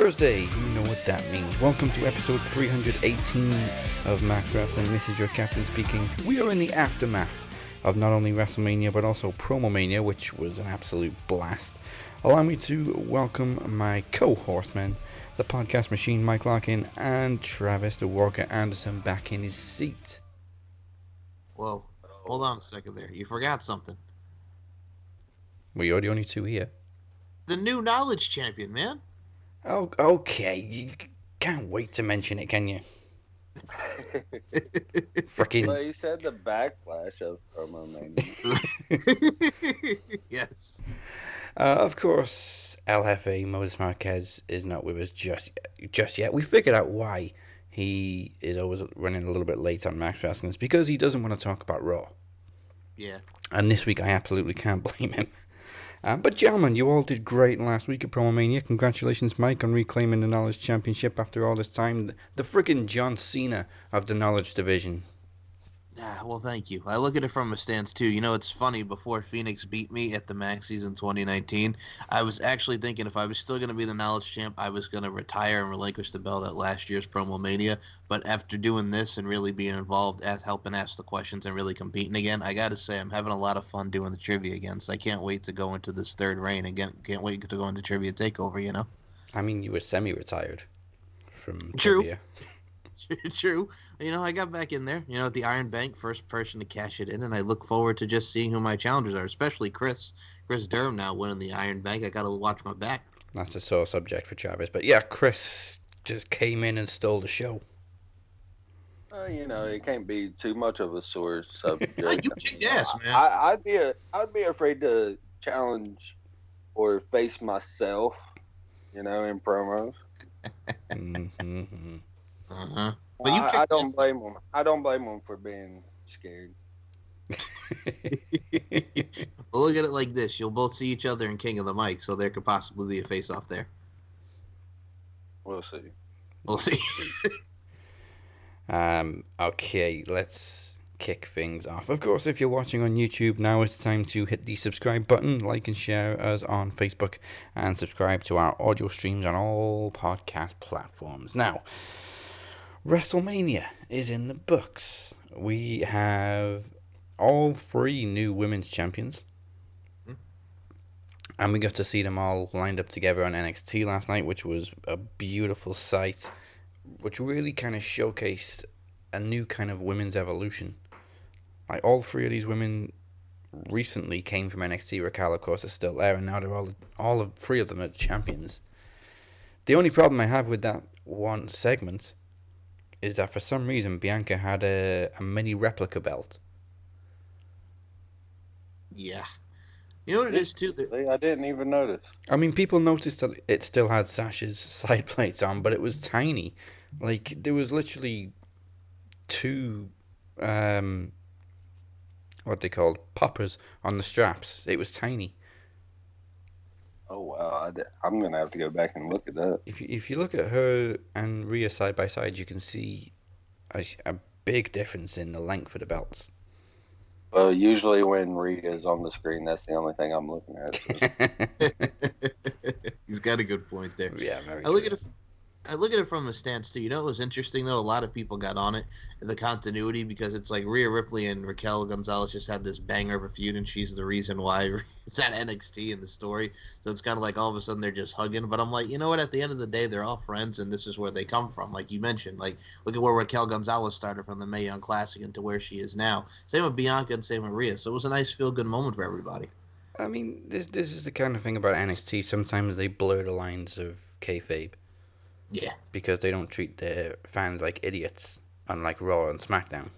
Thursday, you know what that means. Welcome to episode 318 of Max Wrestling. This is your captain speaking. We are in the aftermath of not only WrestleMania but also Promomania, which was an absolute blast. Allow me to welcome my co-horsemen, the podcast machine Mike Larkin and Travis the Walker Anderson back in his seat. Whoa, hold on a second there. You forgot something. Well, you're the only two here. The new knowledge champion, man. Oh, okay. You can't wait to mention it, can you? Freaking. Well, you said the backlash of Promomania. Yes. Of course, LFA Moses Marquez is not with us just yet. We figured out why he is always running a little bit late on Max Wrestling. It's because he doesn't want to talk about Raw. Yeah. And this week I absolutely can't blame him. But gentlemen, you all did great last week at Promomania. Congratulations, Mike, on reclaiming the Knowledge Championship after all this time. The friggin' John Cena of the Knowledge Division. Well, thank you. I look at it from a stance, too. You know, it's funny. Before Phoenix beat me at the Max season 2019, I was actually thinking if I was still going to be the Knowledge Champ, I was going to retire and relinquish the belt at last year's Promomania. But after doing this and really being involved, helping ask the questions and really competing again, I got to say I'm having a lot of fun doing the trivia again. So I can't wait to go into this third reign again. Can't wait to go into Trivia Takeover, you know? I mean, you were semi-retired from True. trivia. True. You know, I got back in there, you know, at the Iron Bank, first person to cash it in, and I look forward to just seeing who my challengers are, especially Chris Durham now winning the Iron Bank. I got to watch my back. That's a sore subject for Travis. But yeah, Chris just came in and stole the show. You know, it can't be too much of a sore subject. You kicked ass, man. I'd be afraid to challenge or face myself, you know, in promos. Mm-hmm. Uh-huh. But I don't blame them. I don't blame them for being scared. Well, look at it like this. You'll both see each other in King of the Mic, so there could possibly be a face-off there. We'll see. We'll see. Okay, let's kick things off. Of course, if you're watching on YouTube, now it's time to hit the subscribe button, like and share us on Facebook, and subscribe to our audio streams on all podcast platforms. Now, WrestleMania is in the books. We have all three new women's champions. And we got to see them all lined up together on NXT last night, which was a beautiful sight, which really kind of showcased a new kind of women's evolution. Like, all three of these women recently came from NXT. Raquel, of course, is still there, and now they're all three of them are champions. The only problem I have with that one segment is that for some reason Bianca had a mini replica belt. Yeah. You know what it is, too? I didn't even notice. I mean, people noticed that it still had Sasha's side plates on, but it was tiny. Like, there was literally two, what they called, poppers on the straps. It was tiny. Oh, wow. I'm going to have to go back and look at that. If you look at her and Rhea side by side, you can see a big difference in the length of the belts. Well, usually when Rhea's on the screen, that's the only thing I'm looking at. He's got a good point there. Yeah, very I look at it from a stance too. You know what was interesting though? A lot of people got on it, the continuity, because it's like Rhea Ripley and Raquel Gonzalez just had this banger of a feud, and she's the reason why it's at NXT in the story. So it's kind of like all of a sudden they're just hugging. But I'm like, you know what? At the end of the day, they're all friends, and this is where they come from. Like you mentioned, like look at where Raquel Gonzalez started from the Mae Young Classic into where she is now. Same with Bianca and same with Rhea. So it was a nice feel-good moment for everybody. I mean, this is the kind of thing about NXT. Sometimes they blur the lines of kayfabe. Yeah. Because they don't treat their fans like idiots, unlike Raw and SmackDown.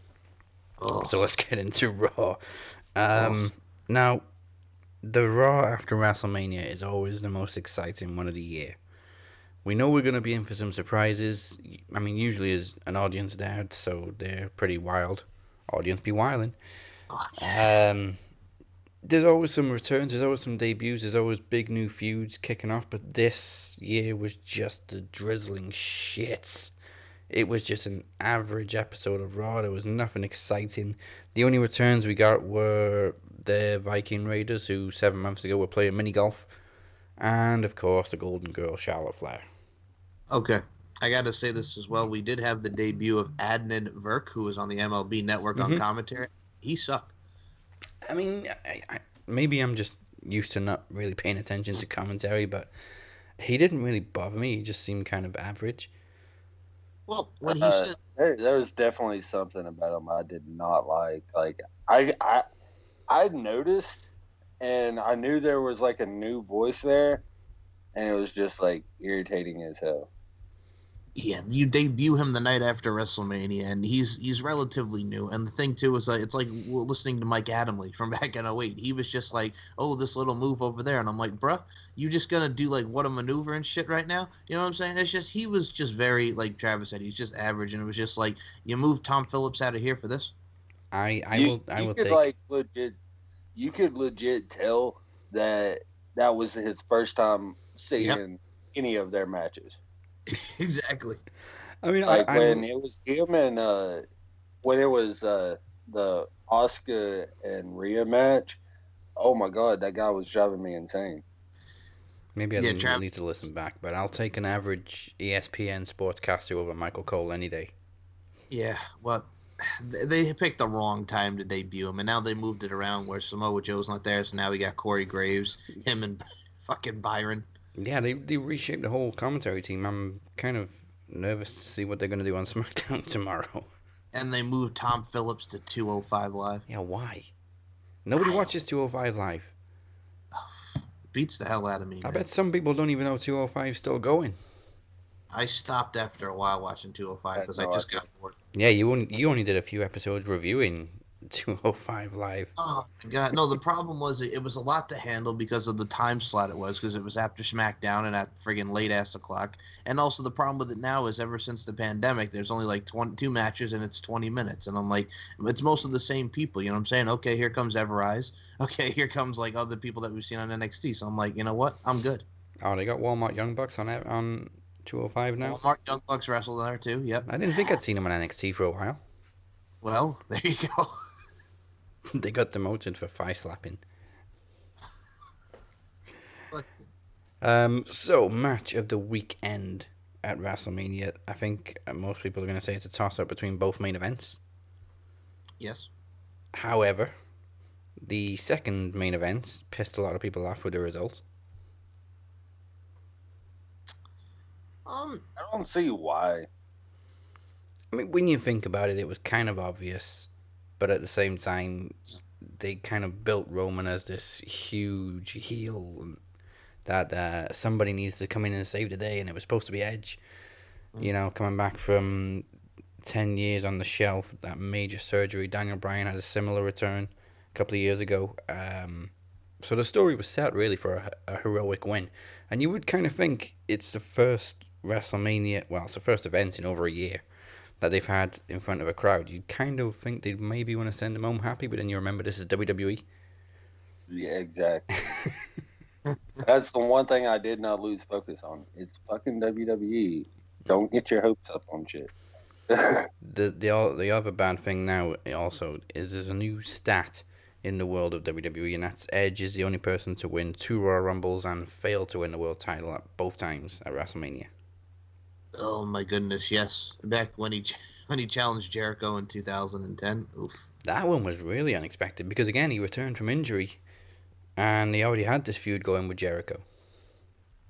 Oh. So let's get into Raw. Now, the Raw after WrestleMania is always the most exciting one of the year. We know we're going to be in for some surprises. I mean, usually as an audience there, so they're pretty wild. Audience be wildin'. There's always some returns, there's always some debuts, there's always big new feuds kicking off, but this year was just the drizzling shits. It was just an average episode of Raw. There was nothing exciting. The only returns we got were the Viking Raiders, who 7 months ago were playing mini golf, and of course the Golden Girl, Charlotte Flair. Okay. I got to say this as well. We did have the debut of Adnan Verk, who was on the MLB Network on Hmm. commentary. He sucked. I mean, maybe I'm just used to not really paying attention to commentary, but he didn't really bother me. He just seemed kind of average. Well, when he said, There was definitely something about him I did not like. Like I I I noticed, and I knew there was like a new voice there, and it was just like irritating as hell. yeah, you debut him the night after WrestleMania, and he's relatively new. And the thing too is, it's like listening to Mike Adamle from back in '08. He was just like, "Oh, this little move over there," and I'm like, "Bruh, you just gonna do like what a maneuver and shit right now?" You know what I'm saying? It's just he was just very like Travis said, he's just average, and it was just like you moved Tom Phillips out of here for this. I You will could take. like legit you could legit tell that that was his first time Yep, seeing any of their matches. exactly. I mean, Like I when will. it was him and when it was the Oscar and Rhea match. Oh my god, that guy was driving me insane. Maybe I Yeah, need to listen back, but I'll take an average ESPN sportscaster over Michael Cole any day. Yeah, well, they picked the wrong time to debut him, and now they moved it around where Samoa Joe's not there, so now we got Corey Graves, him and fucking Byron, Yeah, they reshaped the whole commentary team. I'm kind of nervous to see what they're going to do on SmackDown tomorrow. and they moved Tom Phillips to 205 Live. Yeah, why? Nobody I don't watches 205 Live. beats the hell out of me, I man. bet some people don't even know 205 is still going. I stopped after a while watching I 205 had because I no just idea. got bored. Yeah, you only did a few episodes reviewing 205 Live. Oh my god! No, the problem was it was a lot to handle because of the time slot it was because it was after SmackDown and at friggin' late ass o'clock. And also the problem with it now is ever since the pandemic, there's only like 22 matches and it's 20 minutes, and I'm like, it's most of the same people. You know what I'm saying? Okay, here comes Everrise. Okay, here comes like other people that we've seen on NXT. So I'm like, you know what? I'm good. Oh, they got Walmart Young Bucks on 205 now. Walmart Young Bucks wrestle there too. Yep. I didn't think I'd seen them on NXT for a while. Well, there you go. They got demoted for thigh slapping. So match of the weekend at WrestleMania. I think most people are going to say it's a toss up between both main events. Yes. However, the second main event pissed a lot of people off with the result. Um. I don't see why. I mean, when you think about it, it was kind of obvious, but at the same time, they kind of built Roman as this huge heel that somebody needs to come in and save the day, and it was supposed to be Edge. You know, coming back from 10 years on the shelf, that major surgery. Daniel Bryan had a similar return a couple of years ago. So the story was set really for a heroic win. And you would kind of think it's the first WrestleMania, well, it's the first event in over a year that they've had in front of a crowd. You'd kind of think they'd maybe want to send them home happy, but then you remember this is WWE. Yeah, exactly. That's the one thing I did not lose focus on. It's fucking WWE. Don't get your hopes up on shit. The other bad thing now also is there's a new stat in the world of WWE, and that's Edge is the only person to win 2 Royal Rumbles and fail to win the world title at both times at WrestleMania. Oh my goodness, yes. Back when he when he challenged Jericho in 2010. Oof. That one was really unexpected because again he returned from injury, and he already had this feud going with Jericho.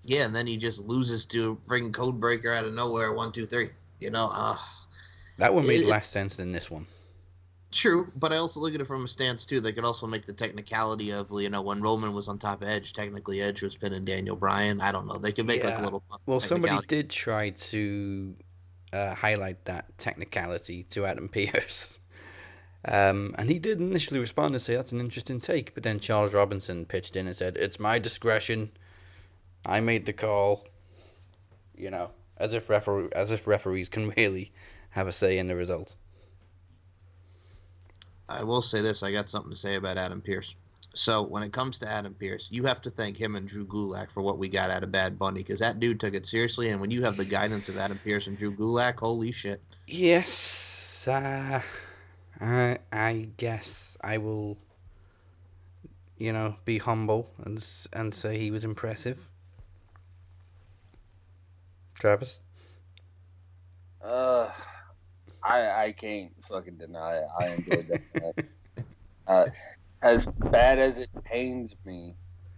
Yeah, and then he just loses to a freaking code breaker out of nowhere. 1, 2, 3. You know, That one made it, less sense than this one. true. But I also look at it from a stance too. They could also make the technicality of when Roman was on top of Edge. Technically, Edge was pinning Daniel Bryan. I don't know. They could make like a Yeah. little Well, somebody technicality. did try to highlight that technicality to Adam Pearce. And he did initially respond and say that's an interesting take, but then Charles Robinson pitched in and said, "It's my discretion. I made the call." You know, as if referees can really have a say in the result. I will say this. I got something to say about Adam Pearce. So when it comes to Adam Pearce, you have to thank him and Drew Gulak for what we got out of Bad Bunny because that dude took it seriously. And when you have the guidance of Adam Pearce and Drew Gulak, holy shit. Yes, I guess I will, be humble and say he was impressive. Travis. I can't fucking deny it. I enjoyed that match. Uh, as bad as it pains me,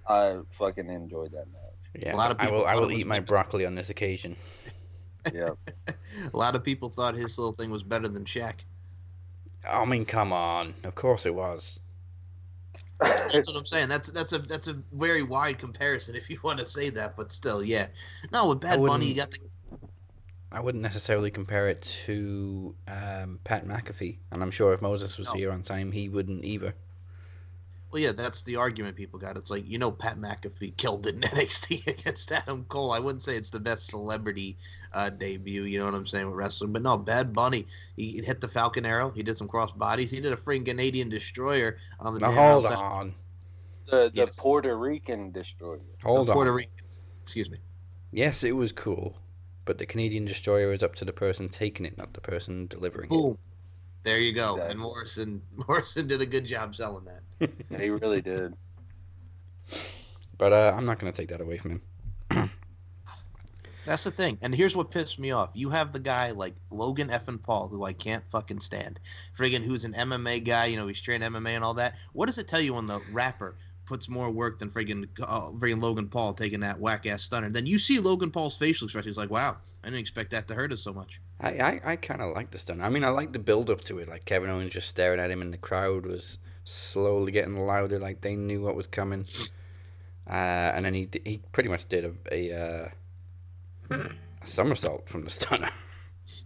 I fucking enjoyed that match. A Yeah, lot of I people will. I thought it will was eat my better. broccoli on this occasion. Yeah. A lot of people thought his little thing was better than Shaq. I mean, come on. Of course it was. That's what I'm saying. That's a very wide comparison if you want to say that, but still, yeah. No, with I Bad Bunny, you wouldn't. got the I wouldn't necessarily compare it to Pat McAfee, and I'm sure if Moses was no. here on time, he wouldn't either. Well, yeah, that's the argument people got. It's like Pat McAfee killed it in NXT against Adam Cole. I wouldn't say it's the best celebrity debut. You know what I'm saying with wrestling, but no, Bad Bunny. He hit the Falcon Arrow. He did some cross bodies. He did a freaking Canadian Destroyer on the Now damn hold outside. on, The Yes, Puerto Rican destroyer. hold Puerto on. Rican. Excuse me. Yes, it was cool, but the Canadian Destroyer is up to the person taking it, not the person delivering Boom. There you go. Exactly. And Morrison did a good job selling that. it. And he really did. But I'm not going to take that away from him. That's the thing. And here's what pissed me off. You have the guy like Logan effing Paul, who I can't fucking stand. Friggin' who's an MMA guy, he's trained MMA and all that. What does it tell you when the rapper puts more work than friggin' Logan Paul taking that whack ass stunner? Then you see Logan Paul's facial expression. He's like, wow, I didn't expect that to hurt us so much. I kind of like the stunt. I mean, I like the build up to it. Like Kevin Owens just staring at him, and the crowd was slowly getting louder, like they knew what was coming. And then he pretty much did a somersault from the stunner.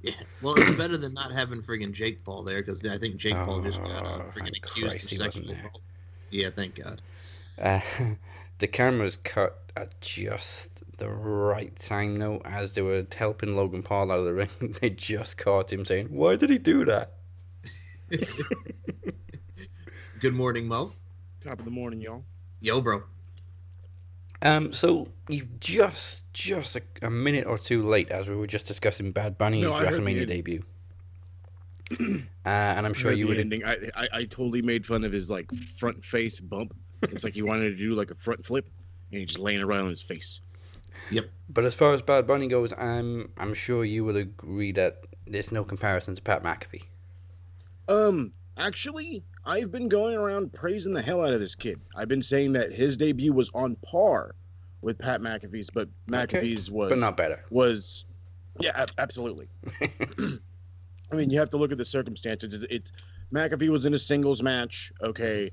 Yeah. Well, it's better than not having friggin' Jake Paul there, because I think Jake Paul just got friggin' thank accused Christ of he sexual wasn't there. assault. Yeah, thank God. Uh, the cameras cut at just the right time, though, as they were helping Logan Paul out of the ring. They just caught him saying, "Why did he do that?" Good morning, Mo. Top of the morning, y'all. Yo, bro. So you just a minute or two late, as we were just discussing Bad Bunny's No, I heard the WrestleMania end. debut. And I'm sure Heard you the would. ending. I totally made fun of his like front face bump. It's like he wanted to do like a front flip, and he just laying around on his face. But as far as Bad Bunny goes, I'm sure you would agree that there's no comparison to Pat McAfee. Actually, I've been going around praising the hell out of this kid. I've been saying that his debut was on par with Pat McAfee's, but McAfee's But not better. was, yeah, absolutely. I mean, you have to look at the circumstances. It's McAfee was in a singles match. Okay,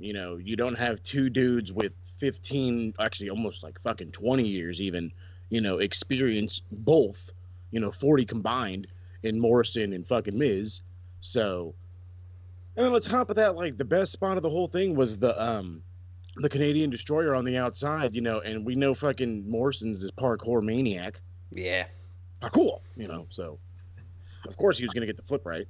you don't have two dudes with 15, actually almost like fucking 20 years even, experience, both, 40 combined in Morrison and fucking Miz. So, and then on top of that, like the best spot of the whole thing was the Canadian Destroyer on the outside, and we know fucking Morrison's this parkour maniac. Yeah. Parkour, so of course he was gonna get the flip right.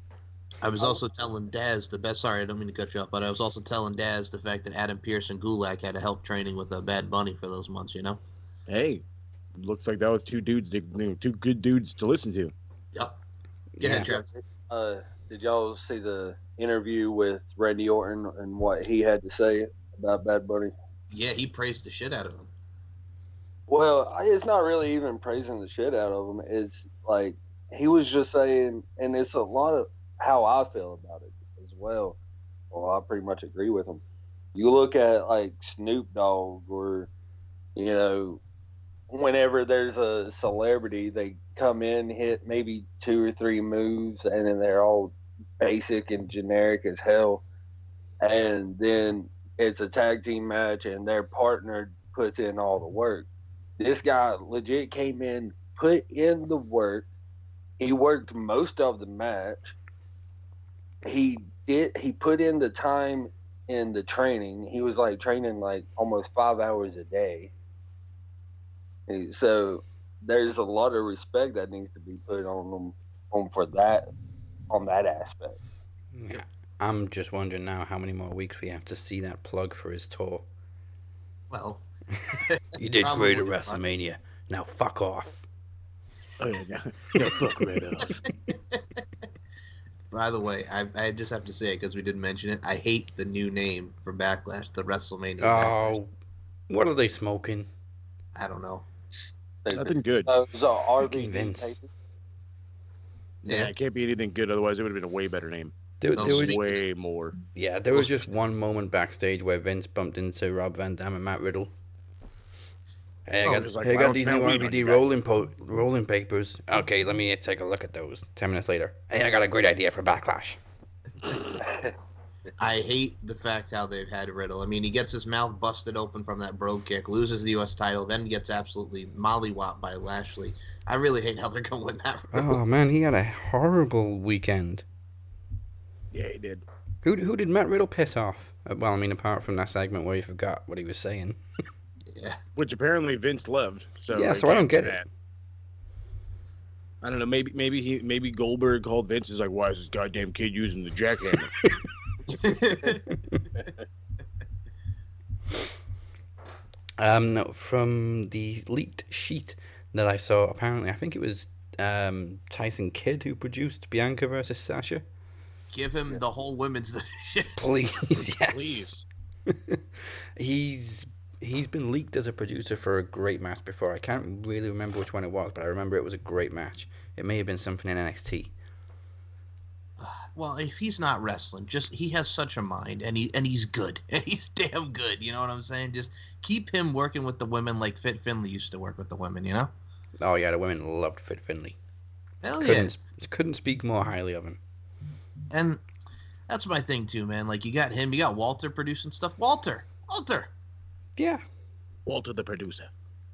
I was also telling Daz the best. Sorry, I don't mean to cut you off, but I was also telling Daz the fact that Adam Pearce and Gulak had to help training with Bad Bunny for those months. Hey, looks like that was two good dudes to listen to. Yep. Go ahead, Travis. Did y'all see the interview with Randy Orton and what he had to say about Bad Bunny? Yeah, he praised the shit out of him. Well, it's not really even praising the shit out of him. It's like he was just saying, and it's a lot of how I feel about it as well. Well, I pretty much agree with him. You look at like Snoop Dogg, or whenever there's a celebrity, they come in, hit maybe 2 or 3 moves, and then they're all basic and generic as hell. And then it's a tag team match, and their partner puts in all the work. This guy legit came in, put in the work. He worked most of the match. He put in the time in the training. He was like training like almost 5 hours a day. So there's a lot of respect that needs to be put on that aspect. Yeah. I'm just wondering now how many more weeks we have to see that plug for his tour. Well, You did Probably great at not. WrestleMania. Now fuck off. Oh yeah, fuck right off. by the way, I just have to say it because we didn't mention it. I hate the new name for Backlash, the WrestleMania Backlash. Oh, what are they smoking? I don't know. Nothing good. It was a Freaking RVD Vince. paper. Yeah, it can't be anything good. Otherwise, it would have been a way better name. There was way more. Yeah, there was just one moment backstage where Vince bumped into Rob Van Dam and Matt Riddle. Hey, I got these new RVD rolling papers. Okay, let me take a look at those. 10 minutes later. Hey, I got a great idea for Backlash. I hate the fact how they've had Riddle. I mean, he gets his mouth busted open from that bro kick, loses the U.S. title, then gets absolutely mollywopped by Lashley. I really hate how they're going that route. Oh, man, he had a horrible weekend. Yeah, he did. Who did Matt Riddle piss off? Well, I mean, apart from that segment where he forgot what he was saying. Yeah. Which apparently Vince loved. So yeah, so I don't get it. I don't know. Maybe Goldberg called Vince. Is like, why is this goddamn kid using the jackhammer? No, from the leaked sheet that I saw, apparently, I think it was Tyson Kidd who produced Bianca versus Sasha. Give him the whole women's division. Please, yes. Please. He's been leaked as a producer for a great match before. I can't really remember which one it was, but I remember it was a great match. It may have been something in NXT. Well, if he's not wrestling, he has such a mind, and he's good, and he's damn good. You know what I'm saying? Just keep him working with the women like Fit Finlay used to work with the women. You know? Oh yeah, the women loved Fit Finlay. Hell Couldn't speak more highly of him. And that's my thing too, man. Like you got him, you got Walter producing stuff. Walter. Yeah. Walter the producer.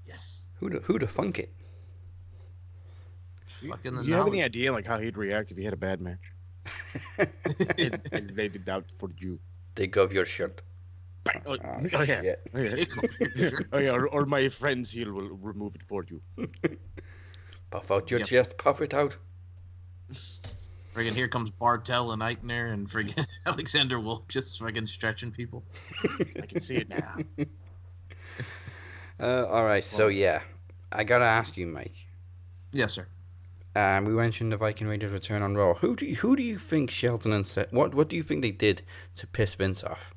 Yes. Who'da funk it? Do you have any idea like how he'd react if he had a bad match? and they did that for you. Take off your shirt. Oh yeah. Oh yeah. Or my friends here will remove it for you. Puff out your chest. Puff it out. Friggin' here comes Bartel and Eichner and friggin' Alexander Wolf just friggin' stretching people. I can see it now. All right. So yeah, I gotta ask you, Mike. Yes, sir. We mentioned the Viking Raiders return on Raw. Who do you think Shelton and what do you think they did to piss Vince off?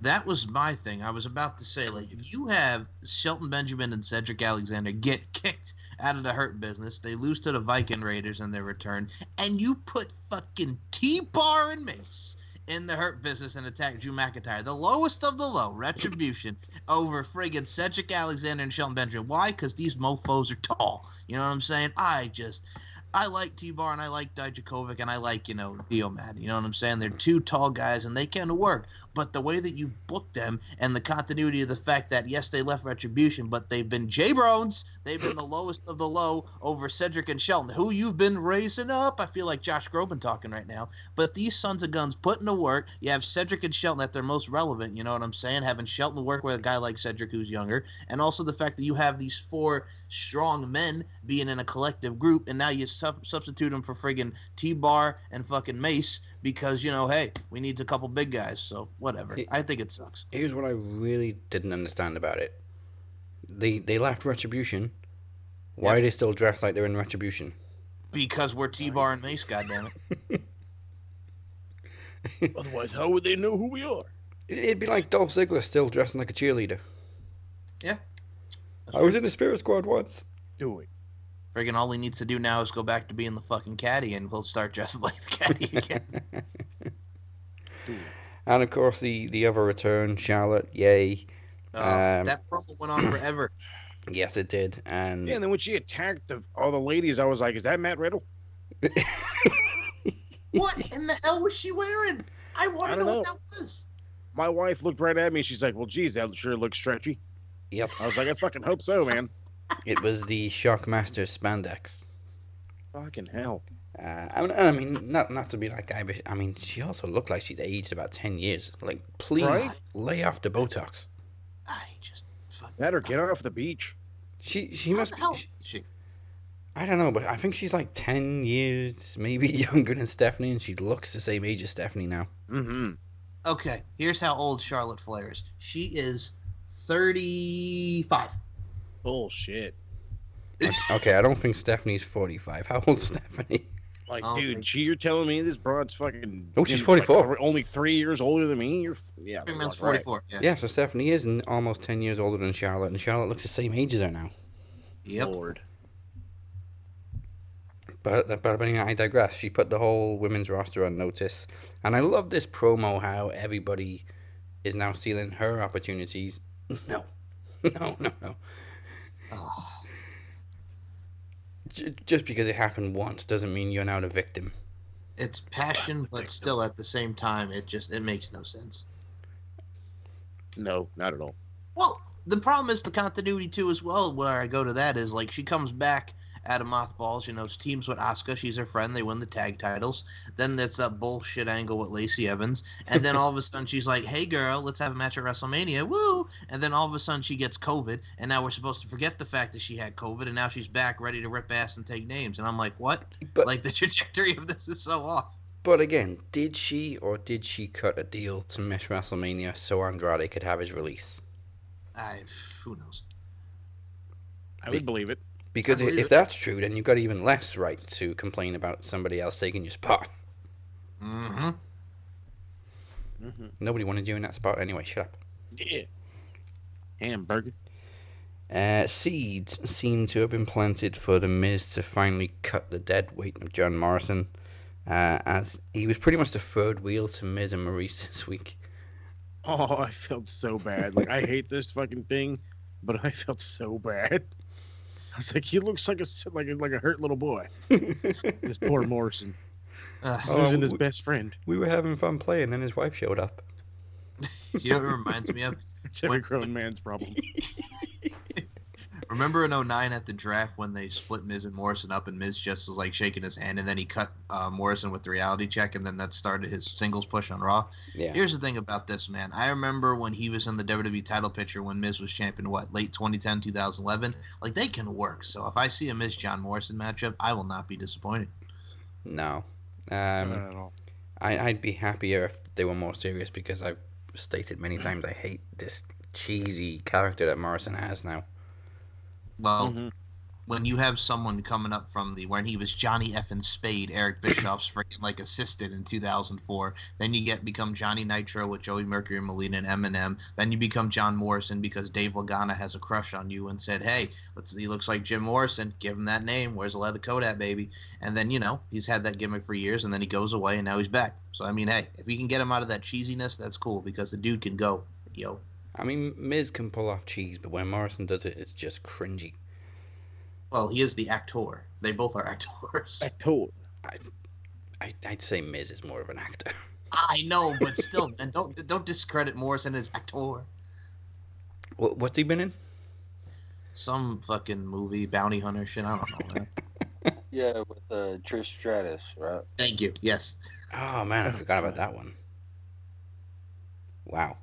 That was my thing. I was about to say, like, you have Shelton Benjamin and Cedric Alexander get kicked out of the Hurt Business. They lose to the Viking Raiders in their return. And you put fucking T-Bar and Mace in the Hurt Business and attack Drew McIntyre. The lowest of the low, Retribution, over friggin' Cedric Alexander and Shelton Benjamin. Why? Because these mofos are tall. You know what I'm saying? I like T-Bar and I like Dijakovic and I like, Dio Maddie. You know what I'm saying? They're two tall guys and they can work. But the way that you book them and the continuity of the fact that, yes, they left Retribution, but they've been J-Brones. They've been the lowest of the low over Cedric and Shelton, who you've been raising up. I feel like Josh Groban talking right now. But these sons of guns putting to work. You have Cedric and Shelton at their most relevant, you know what I'm saying? Having Shelton work with a guy like Cedric who's younger. And also the fact that you have these four strong men being in a collective group, and now you substitute them for friggin' T-Bar and fucking Mace because, hey, we need a couple big guys. So whatever. I think it sucks. Here's what I really didn't understand about it. They left Retribution. Why are they still dressed like they're in Retribution? Because we're T-Bar and Mace, goddammit. Otherwise, how would they know who we are? It'd be like Dolph Ziggler still dressing like a cheerleader. Yeah. I was in the Spirit Squad once. Do it. Friggin' all he needs to do now is go back to being the fucking caddy and he'll start dressing like the caddy again. And of course the other return, Charlotte, yay. That promo went on forever. Yes, it did. And then when she attacked all the ladies, I was like, is that Matt Riddle? What in the hell was she wearing? I want to know what that was. My wife looked right at me. She's like, well, geez, that sure looks stretchy. Yep. I was like, I fucking hope so, man. It was the Shockmaster spandex. Fucking hell. I mean, not to be like guy, but I mean, she also looked like she's aged about 10 years. Like, please lay off the Botox. I just let her get off the beach. She must be. I don't know, but I think she's like 10 years, maybe younger than Stephanie, and she looks the same age as Stephanie now. Mm-hmm. Okay, here's how old Charlotte Flair is. She is 35. Bullshit. Okay, I don't think Stephanie's 45. How old's Stephanie? Like, dude, you're telling me this broad's fucking... Oh, she's 44. Like, only 3 years older than me? Yeah. Man's 44, right. Yeah, so Stephanie is almost 10 years older than Charlotte, and Charlotte looks the same age as her now. Yep. Lord. But I digress. She put the whole women's roster on notice, and I love this promo. How everybody is now stealing her opportunities. No, no. Oh, Just because it happened once doesn't mean you're now the victim. it's passion, but still at the same time, it makes no sense. No, not at all. Well, the problem is the continuity too as well. Where I go to that is like she comes back out of mothballs. Teams with Asuka. She's her friend. They win the tag titles. Then there's that bullshit angle with Lacey Evans, and then all of a sudden she's like, "Hey girl, let's have a match at WrestleMania." Woo! And then all of a sudden she gets COVID, and now we're supposed to forget the fact that she had COVID, and now she's back ready to rip ass and take names. And I'm like, what? But Like the trajectory of this is so off. but again, did she cut a deal to miss WrestleMania so Andrade could have his release? Who knows? I would believe it. Because I believe if it. that's true, then you've got even less right to complain about somebody else taking your spot. Mm-hmm. Nobody wanted you in that spot anyway. Shut up. Yeah. Hamburger. Seeds seem to have been planted for The Miz to finally cut the dead weight of John Morrison, as he was pretty much the third wheel to Miz and Maurice this week. Oh, I felt so bad. Like, I hate this fucking thing, but I felt so bad. I was like, he looks like a hurt little boy. This poor Morrison. He's losing his best friend. We were having fun playing, then his wife showed up. You know what it reminds me of? It's every grown man's problem. Remember in '09 at the draft when they split Miz and Morrison up, and Miz just was like shaking his hand, and then he cut Morrison with the reality check, and then that started his singles push on Raw. Yeah. Here's the thing about this, man. I remember when he was in the WWE title picture when Miz was champion, late 2010, 2011? Like, they can work. So if I see a Miz John Morrison matchup, I will not be disappointed. No. Not at all. I'd be happier if they were more serious, because I've stated many times I hate this cheesy character that Morrison has now. Well, when you have someone coming up from when he was Johnny effing Spade, Eric Bischoff's freaking like assistant in 2004, then you become Johnny Nitro with Joey Mercury, Molina, and Eminem. Then you become John Morrison because Dave Lagana has a crush on you and said, "Hey, he looks like Jim Morrison. Give him that name. Where's the leather coat at, baby?" And then he's had that gimmick for years, and then he goes away, and now he's back. So I mean, hey, if you can get him out of that cheesiness, that's cool because the dude can go, yo. I mean, Miz can pull off cheese, but when Morrison does it, it's just cringy. Well, he is the actor. They both are actors. I'd say Miz is more of an actor. I know, but still, man, don't discredit Morrison as actor. What's he been in? Some fucking movie, bounty hunter shit. I don't know, man. Yeah, with Trish Stratus, right? Thank you. Yes. Oh man, I forgot about that one. Wow.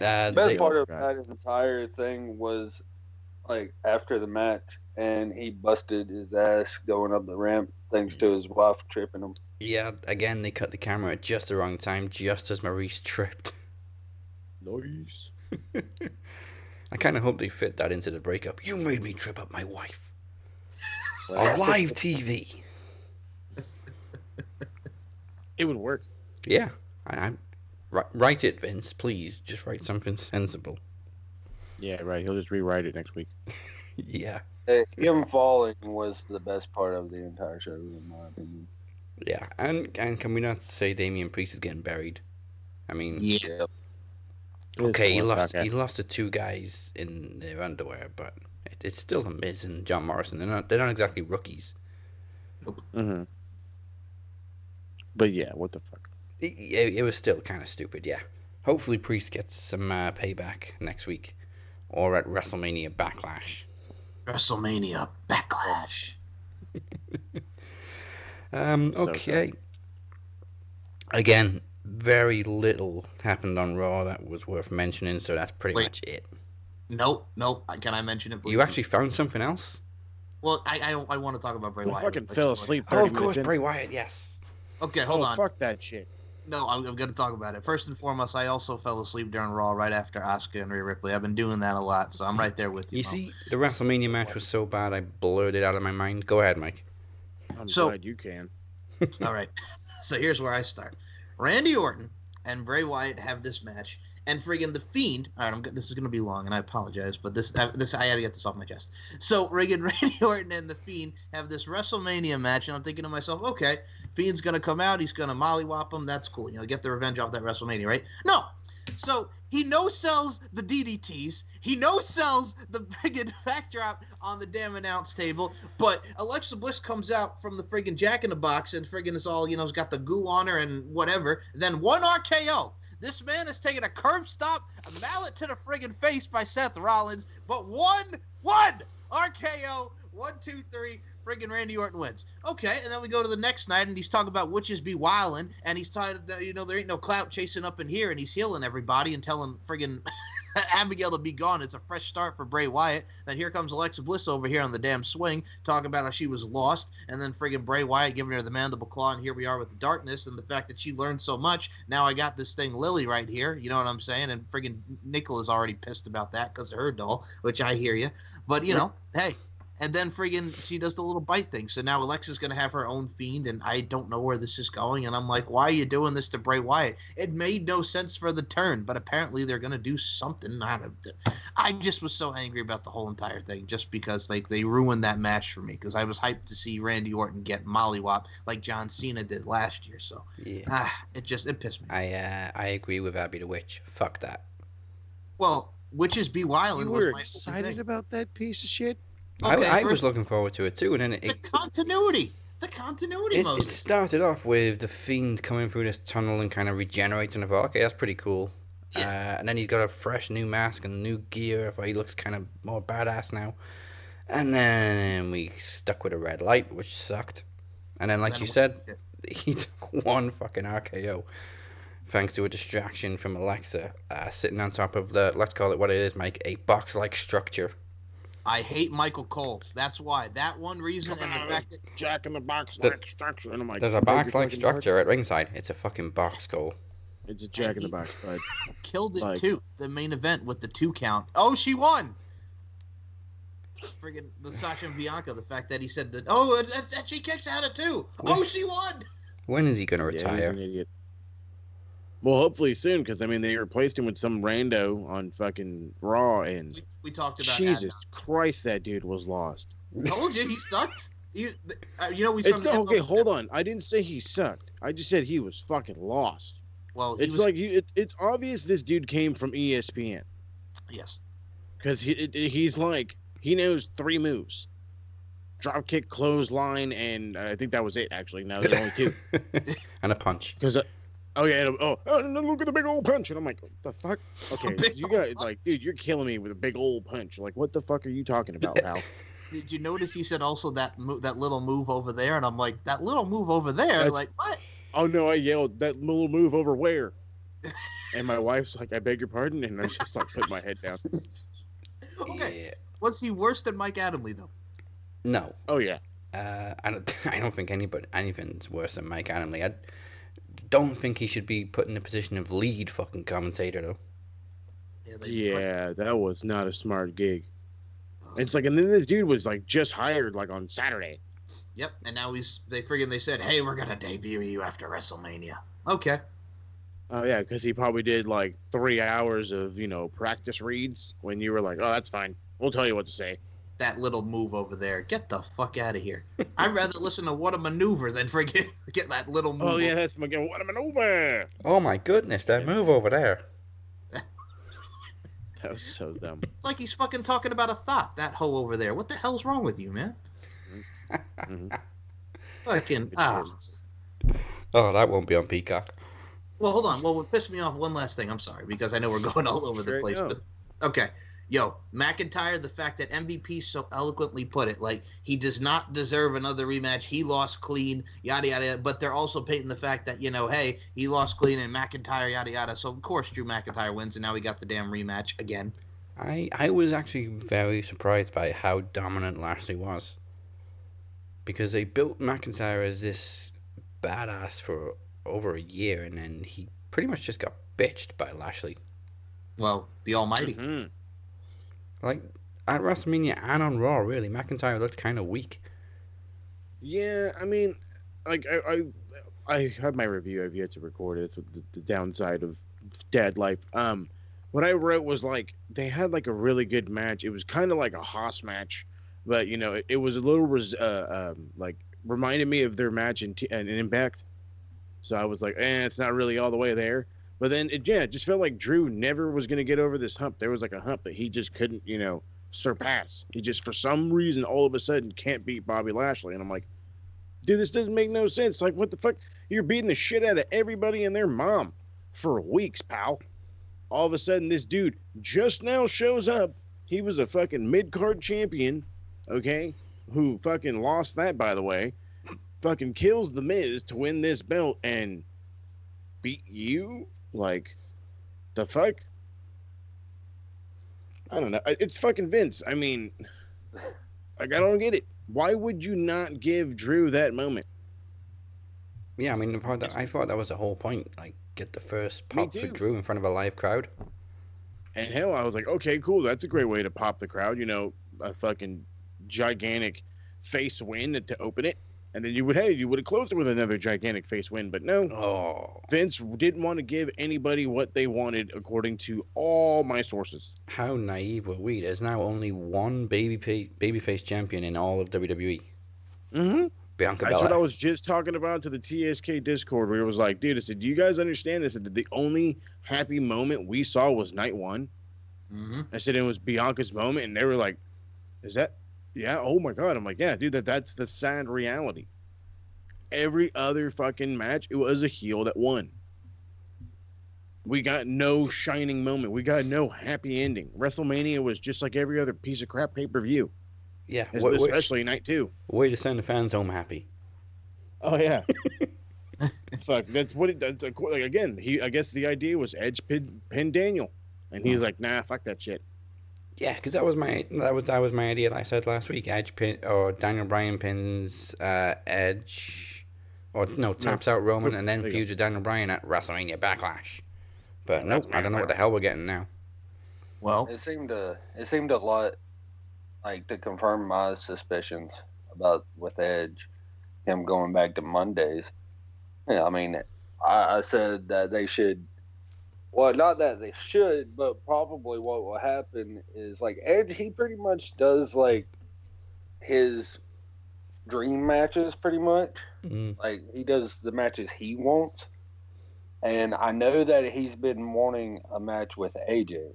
Best part of that entire thing was like after the match, and he busted his ass going up the ramp thanks to his wife tripping him. Yeah, again they cut the camera at just the wrong time, just as Maurice tripped. Nice. I kind of hope they fit that into the breakup. You made me trip up my wife on live TV. It would work. Yeah, write it, Vince. Please, just write something sensible. Yeah, right. He'll just rewrite it next week. Yeah. Him falling was the best part of the entire show, in my opinion. Yeah, and can we not say Damian Priest is getting buried? I mean, Yeah. okay, he lost to two guys in their underwear, but it's still a Miz and John Morrison. They're not exactly rookies. But yeah, what the fuck? It was still kind of stupid. Yeah. Hopefully, Priest gets some payback next week, or at WrestleMania Backlash. WrestleMania Backlash. Okay. Again, very little happened on Raw that was worth mentioning, so that's pretty much it. Nope. Can I mention it, please? You actually found something else? Well, I want to talk about Bray I Wyatt. fucking fell asleep. Oh, of course, Bray Wyatt. Yes. Okay, hold on. Fuck that shit. No, I'm going to talk about it. First and foremost, I also fell asleep during Raw right after Asuka and Rhea Ripley. I've been doing that a lot, so I'm right there with you. You see, the WrestleMania match was so bad I blurred it out of my mind. Go ahead, Mike. I'm glad you can. All right. So here's where I start. Randy Orton and Bray Wyatt have this match, And friggin' the Fiend. All right, this is gonna be long, and I apologize, but this I had to get this off my chest. So friggin' Randy Orton and the Fiend have this WrestleMania match, and I'm thinking to myself, okay, Fiend's gonna come out, he's gonna mollywop him, that's cool, get the revenge off that WrestleMania, right? No. So he no-sells the DDTs. He no-sells the friggin' backdrop on the damn announce table. But Alexa Bliss comes out from the friggin' Jack in the Box and friggin' is all, has got the goo on her and whatever. Then one RKO. This man has taken a curb stop, a mallet to the friggin' face by Seth Rollins. But one RKO, 1, 2, 3. Friggin' Randy Orton wins. Okay, and then we go to the next night, and he's talking about witches be wildin', and he's talking, there ain't no clout chasing up in here, and he's healing everybody and telling friggin' Abigail to be gone. It's a fresh start for Bray Wyatt. Then here comes Alexa Bliss over here on the damn swing, talking about how she was lost, and then friggin' Bray Wyatt giving her the mandible claw, and here we are with the darkness, and the fact that she learned so much. Now I got this thing Lily right here, you know what I'm saying? And friggin' Nicola's already pissed about that because of her doll, which I hear you. But, hey. And then friggin' she does the little bite thing. So now Alexa's going to have her own Fiend, and I don't know where this is going. And I'm like, why are you doing this to Bray Wyatt? It made no sense for the turn, but apparently they're going to do something. I just was so angry about the whole entire thing just because they ruined that match for me because I was hyped to see Randy Orton get mollywop like John Cena did last year. So yeah. It pissed me. I agree with Abby the Witch. Fuck that. Well, Witches Be Wildin' You was were my excited about that piece of shit? Okay, I was looking forward to it too, and then the continuity, it Moses. started off with the Fiend coming through this tunnel and kind of regenerating. I thought, okay, that's pretty cool. Yeah. And then he's got a fresh new mask and new gear. I thought he looks kind of more badass now. And then we stuck with a red light, which sucked. And then, like you said, he took one fucking RKO. Thanks to a distraction from Alexa, sitting on top of let's call it what it is, Mike, a box-like structure. I hate Michael Cole. That's why. That one reason and the fact that Jack in the Box like structure. And I'm like, there's a box-like structure at ringside. It's a fucking box, Cole. It's a Jack in the Box, but killed it too. The main event with the 2 count. Oh, she won. Friggin' the Sasha and Bianca. The fact that he said that. Oh, that she kicks out at 2. Oh, she won. When is he gonna retire? He's an idiot. Well, hopefully soon, because I mean they replaced him with some rando on fucking Raw, and we talked about Jesus Christ, that dude was lost. I told you he sucked. He's okay. Hold on, I didn't say he sucked. I just said he was fucking lost. Well, it's obvious this dude came from ESPN. Yes, because he's like he knows 3 moves: drop kick, clothesline, and I think that was it. Actually, now there's only 2, and a punch. Because. Oh yeah! Look at the big old punch, and I'm like, what the fuck? Okay, you guys dude, you're killing me with a big old punch. Like, what the fuck are you talking about, pal? Did you notice he said also that little move over there? And I'm like, that little move over there? Like, what? Oh no! I yelled that little move over where? And my wife's like, I beg your pardon, and I just like put my head down. Okay, was he worse than Mike Adamle though? No. Oh yeah. I don't think anything's worse than Mike Adamle. I don't think he should be put in the position of lead fucking commentator though. Yeah, that was not a smart gig. It's like, and then this dude was like just hired like on Saturday. Yep, and now they said, hey, we're gonna debut you after WrestleMania. Okay. Oh yeah, because he probably did like 3 hours of practice reads when you were like, oh, that's fine, we'll tell you what to say. That little move over there, get the fuck out of here. I'd rather listen to What a Maneuver than get that little move. Oh yeah, that's What a Maneuver. Oh my goodness, that move over there. That was so dumb. It's like he's fucking talking about a thought, that hoe over there. What the hell's wrong with you, man? Mm-hmm. Fucking Oh, that won't be on Peacock. Well, hold on. Well, what pissed me off, one last thing. I'm sorry, because I know we're going all over the place. But, okay. Yo, McIntyre, the fact that MVP so eloquently put it, like, he does not deserve another rematch. He lost clean, yada, yada, yada. But they're also painting the fact that, hey, he lost clean and McIntyre, yada, yada. So, of course, Drew McIntyre wins, and now we got the damn rematch again. I was actually very surprised by how dominant Lashley was. Because they built McIntyre as this badass for over a year, and then he pretty much just got bitched by Lashley. Well, the Almighty. Mm-hmm. Like, at WrestleMania and on Raw, really, McIntyre looked kind of weak. Yeah, I mean, like, I have my review. I've yet to record it. It's the downside of dad life. what I wrote was like they had like a really good match. It was kind of like a Haas match, but it was a little like reminded me of their match in Impact. So I was like, it's not really all the way there. But then it just felt like Drew never was going to get over this hump. There was like a hump that he just couldn't, surpass. He just, for some reason, all of a sudden can't beat Bobby Lashley. And I'm like, dude, this doesn't make no sense. Like, what the fuck? You're beating the shit out of everybody and their mom for weeks, pal. All of a sudden, this dude just now shows up. He was a fucking mid-card champion, okay, who fucking lost that, by the way. Fucking kills the Miz to win this belt and beat you? Like, the fuck? I don't know. It's fucking Vince. I mean, like, I don't get it. Why would you not give Drew that moment? Yeah, I mean, I thought that was the whole point. Like, get the first Me pop for too. Drew in front of a live crowd. And hell, I was like, okay, cool. That's a great way to pop the crowd. A fucking gigantic face win to open it. And then you would have closed it with another gigantic face win. But no, Oh, Vince didn't want to give anybody what they wanted, according to all my sources. how naive were we? There's now only one babyface champion in all of WWE. Mm-hmm. Bianca That's what I Belair. was just talking about to the TSK Discord, where it was like, dude, I said, do you guys understand this? That the only happy moment we saw was night one. Mm-hmm. I said it was Bianca's moment, and they were like, is that? Yeah, oh my God. I'm like, yeah, dude, that's the sad reality. Every other fucking match, it was a heel that won. We got no shining moment. We got no happy ending. WrestleMania was just like every other piece of crap pay-per-view, Yeah, especially night two. way to send the fans home happy. Oh, yeah. Fuck, that's what it does. Like, again, I guess the idea was Edge pin Daniel. And he's like, nah, fuck that shit. Yeah, because that was my idea. Like I said last week, Edge pin or Daniel Bryan pins Edge, or no, taps out Roman and then There you feuds with Daniel Bryan at WrestleMania Backlash. But nope, I don't know what the hell we're getting now. Well, It seemed a lot like to confirm my suspicions about with Edge, him going back to Mondays. Yeah, I mean, I said that they should. Well, not that they should, but probably what will happen is like Edge. He pretty much does like his dream matches, pretty much. Mm. Like he does the matches he wants. And I know that he's been wanting a match with AJ.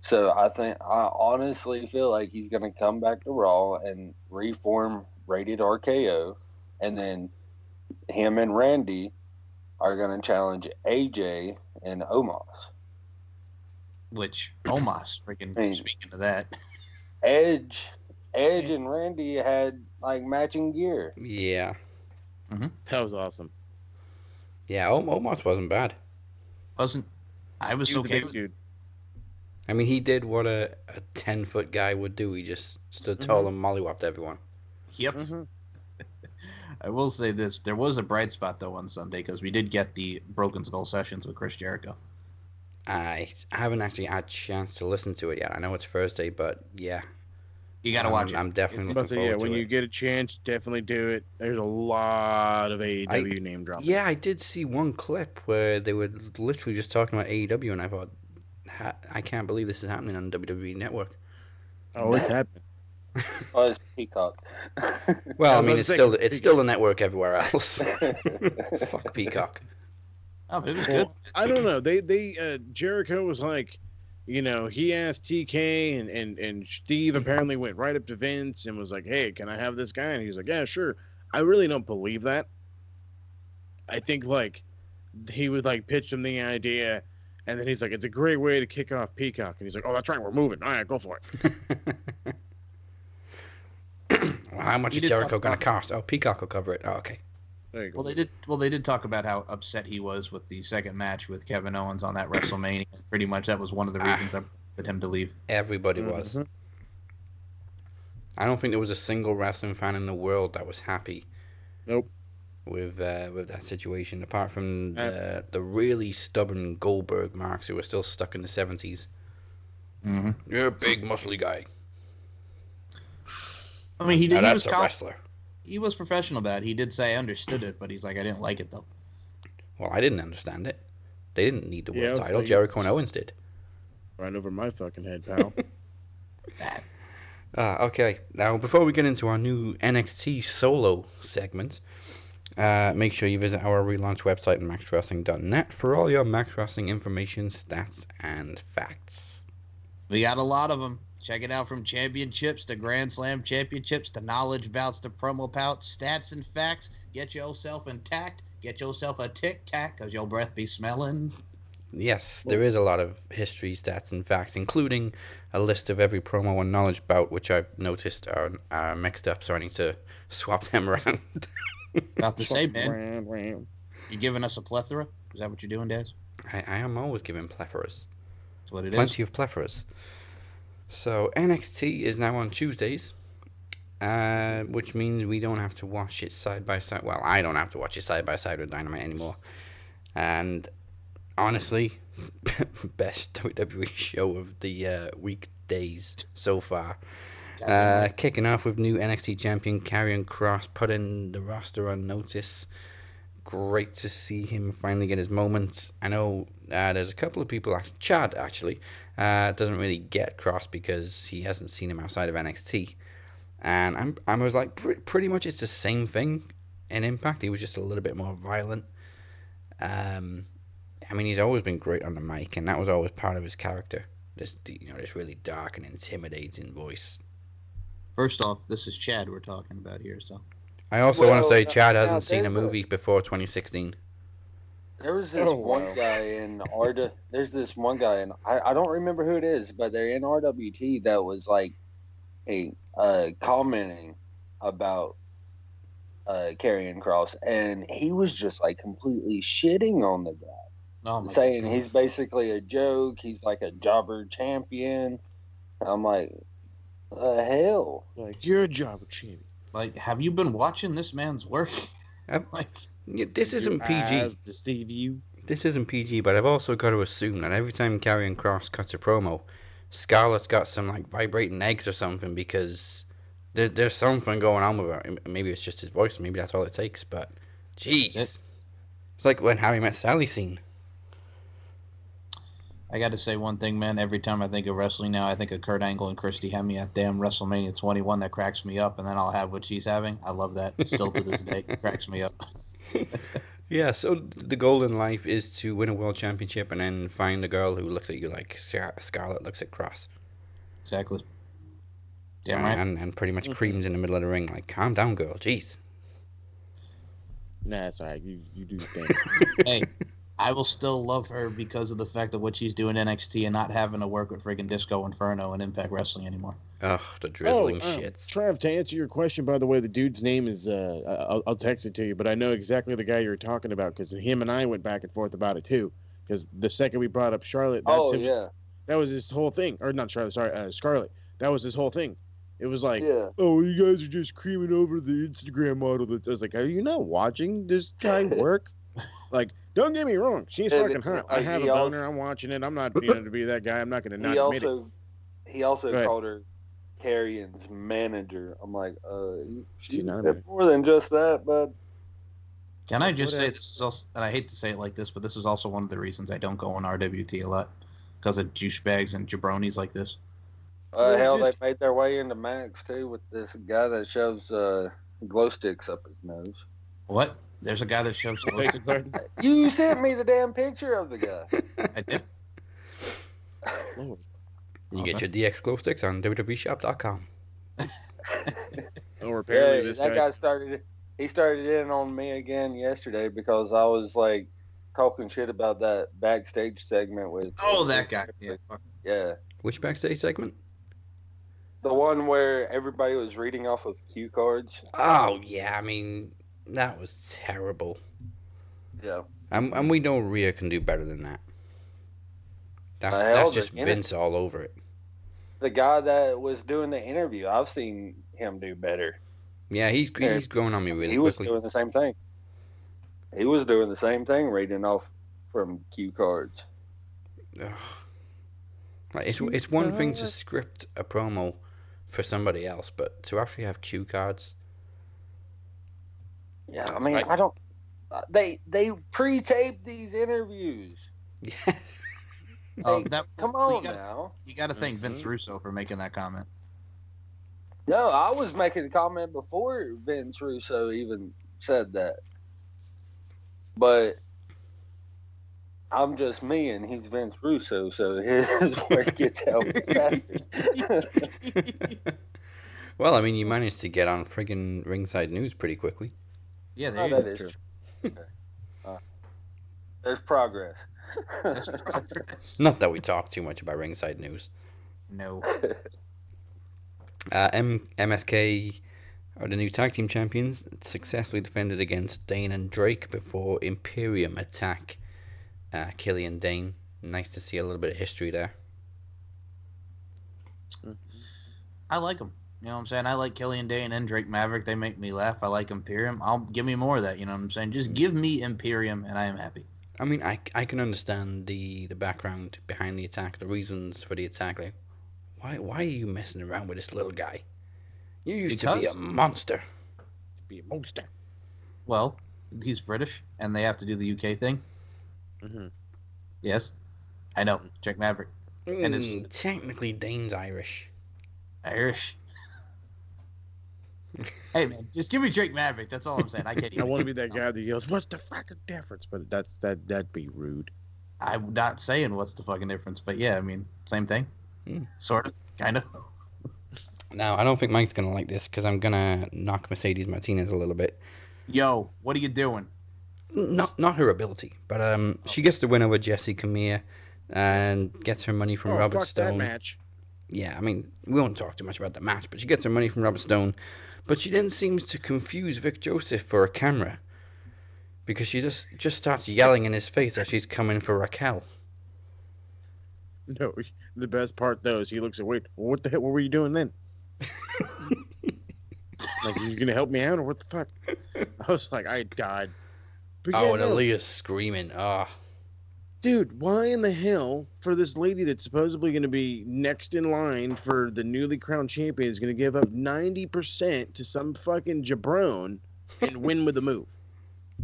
So I honestly feel like he's going to come back to Raw and reform Rated RKO. And then him and Randy are going to challenge AJ and Omos. which Omos, freaking Hey. speaking of that. Edge and Randy had like matching gear. Yeah, That was awesome. yeah, Omos wasn't bad. I was He was a okay big with dude. I mean, he did what a 10-foot guy would do. He just stood tall and mollywopped everyone. Yep. Mm-hmm. I will say this: there was a bright spot though on Sunday because we did get the Broken Skull sessions with Chris Jericho. I haven't actually had a chance to listen to it yet. I know it's Thursday, but yeah, You got to watch it. I'm definitely But looking yeah, forward when to you it. get a chance, definitely do it. There's a lot of AEW name dropping. Yeah, I did see one clip where they were literally just talking about AEW, and I thought, I can't believe this is happening on WWE Network. Oh, it's happening. Oh, it's Peacock. Well, I I was mean, about it's to say, still 'cause it's still the network everywhere else. Fuck Peacock. Oh, but it was good. Well, I don't know. They Jericho was like, he asked TK and Steve apparently went right up to Vince and was like, "Hey, can I have this guy?" And he's like, "Yeah, sure." I really don't believe that. I think like he would like pitch him the idea, and then he's like, "It's a great way to kick off Peacock," and he's like, "Oh, that's right, we're moving. All right, go for it." Well, how much You is did Jericho talk going to about- cost? Oh, Peacock will cover it. Oh, okay. There you go. Well, they did talk about how upset he was with the second match with Kevin Owens on that WrestleMania. Pretty much, that was one of the reasons I wanted him to leave. Everybody was. Mhm. I don't think there was a single wrestling fan in the world that was happy. Nope. With that situation, apart from the really stubborn Goldberg marks who were still stuck in the 70s. Mm-hmm. You're a big muscly guy. I mean, he Now did. He that's was a wrestler. he was professional about it. He did say I understood it, but he's like I didn't like it though. Well, I didn't understand it. They didn't need the Yeah, world it's title. like Jericho it's- and Owens did. Right over my fucking head, pal. That. Okay, now before we get into our new NXT solo segment, make sure you visit our relaunch website at maxwrestling.net for all your Max Wrestling information, stats, and facts. We got a lot of them. Check it out, from championships to Grand Slam championships to knowledge bouts to promo pouts, stats and facts. Get yourself intact. Get yourself a tic tac, because your breath be smelling. Yes, there is a lot of history, stats, and facts, including a list of every promo and knowledge bout, which I've noticed are mixed up, so I need to swap them around. About to say, man, you giving us a plethora? Is that what you're doing, Daz? I am always giving plephoras. That's what it Plenty is. of plephoras. So NXT is now on Tuesdays, which means we don't have to watch it side by side. Well, I don't have to watch it side by side with Dynamite anymore. And honestly, best WWE show of the weekdays so far. Kicking off with new NXT champion Karrion Kross, putting the roster on notice. Great to see him finally get his moment. I know there's a couple of people, Chad actually, doesn't really get Kross because he hasn't seen him outside of NXT. And I was like, pretty much it's the same thing in Impact. He was just a little bit more violent. I mean, he's always been great on the mic, and that was always part of his character. This really dark and intimidating voice. First off, this is Chad we're talking about here, so. I also want to say Well, Chad now, hasn't seen a there's movie before 2016. There was this one guy in RW. There's this one guy, and I don't remember who it is, but they're in RWT that was like commenting about Karrion Kross, and he was just like completely shitting on the guy, saying God. he's basically a joke. He's like a jobber champion. I'm like, hell. Like, you're a jobber champion. Like, have you been watching this man's work? Like, this isn't PG. Deceive you. This isn't PG, but I've also got to assume that every time Karrion Kross cuts a promo, Scarlett's got some like vibrating eggs or something, because there's something going on with her. Maybe it's just his voice, maybe that's all it takes, but jeez. It's like when Harry Met Sally scene. I got to say one thing, man. Every time I think of wrestling now, I think of Kurt Angle and Christy Hemme at damn WrestleMania 21. That cracks me up, and then I'll have what she's having. I love that. Still to this day, it cracks me up. Yeah, so the goal in life is to win a world championship and then find a girl who looks at you like Scarlett looks at Kross. Exactly. Damn right. And pretty much creams in the middle of the ring, like, calm down, girl. Jeez. Nah, it's alright. You do your thing. Hey, I will still love her because of the fact of what she's doing in NXT and not having to work with friggin' Disco Inferno and Impact Wrestling anymore. Ugh, the drizzling shits. Trav, to answer your question, by the way, the dude's name is, I'll text it to you, but I know exactly the guy you're talking about because him and I went back and forth about it too. Because the second we brought up Charlotte, that was his whole thing. Or not Charlotte, sorry, Scarlett. That was his whole thing. It was like, oh, you guys are just creaming over the Instagram model. I was like, are you not watching this guy work? Like, don't get me wrong. She's fucking hot. I have a boner. I'm watching it. I'm not being to be that guy. I'm not going to not admit it. He also called her Karrion's manager. I'm like, she's more than just that, but. Can I just say this is also, and I hate to say it like this, but this is also one of the reasons I don't go on RWT a lot, because of douchebags and jabronis like this. Hell, they made their way into Max too with this guy that shoves glow sticks up his nose. What? There's a guy that shoves glow sticks. You sent me the damn picture of the guy. I did. Lord. You get your DX glow sticks on www.shop.com. Or apparently that guy started in on me again yesterday because I was like talking shit about that backstage segment with. Oh, that guy. Yeah. Which backstage segment? The one where everybody was reading off of cue cards. Oh yeah, I mean that was terrible. Yeah. And we know Rhea can do better than that. That's just Vince all over it. The guy that was doing the interview, I've seen him do better. Yeah, he's growing on me really quickly. He was doing the same thing. He was doing the same thing, reading off from cue cards. Ugh. Like it's one thing to script a promo for somebody else, but to actually have cue cards. Yeah, I mean, I don't. They pre-tape these interviews. Yeah. Oh, Hey, that come well, on now. you got to thank Vince Mhm. Russo for making that comment. No, I was making a comment before Vince Russo even said that. But I'm just me and he's Vince Russo, so his word gets out faster. Well, I mean, you managed to get on friggin' Ringside News pretty quickly. Yeah, there Oh, you that go. is True. true. Okay. There's progress. That's progress. Not that we talk too much about Ringside News. No. MSK are the new tag team champions. Successfully defended against Dane and Drake before Imperium attack Killian Dane. Nice to see a little bit of history there. I like them. You know what I'm saying? I like Killian Dane and Drake Maverick. They make me laugh. I like Imperium. I'll give me more of that. You know what I'm saying? Just give me Imperium, and I am happy. I mean, I can understand the background behind the attack, the reasons for the attack. Like, why are you messing around with this little guy? You used to be a Because, monster. Be a monster. well, he's British, and they have to do the UK thing. Mhm. Yes, I know. Drake Maverick, And it's- Technically, Dane's Irish. Irish. Hey man, just give me Drake Maverick. That's all I'm saying. I can't. I even want to be that guy that yells, "What's the fucking difference?" But that'd be rude. I'm not saying what's the fucking difference, but yeah, I mean, same thing. Sort of, kind of. Now, I don't think Mike's gonna like this because I'm gonna knock Mercedes Martinez a little bit. Yo, what are you doing? Not her ability, but she gets the win over Jessie Camille and gets her money from Oh, Robert fuck Stone. that match. Yeah, I mean, we won't talk too much about the match, but she gets her money from Robert Stone. But she then seems to confuse Vic Joseph for a camera because she just starts yelling in his face as she's coming for Raquel. No, the best part though is he looks at, wait, what the hell? What were you doing then? Like, you gonna help me out or what the fuck? I was like, I died. But Oh, yeah, and no. Aaliyah's screaming. Ah, Dude, why in the hell for this lady that's supposedly going to be next in line for the newly crowned champion is going to give up 90% to some fucking jabron and win with a move?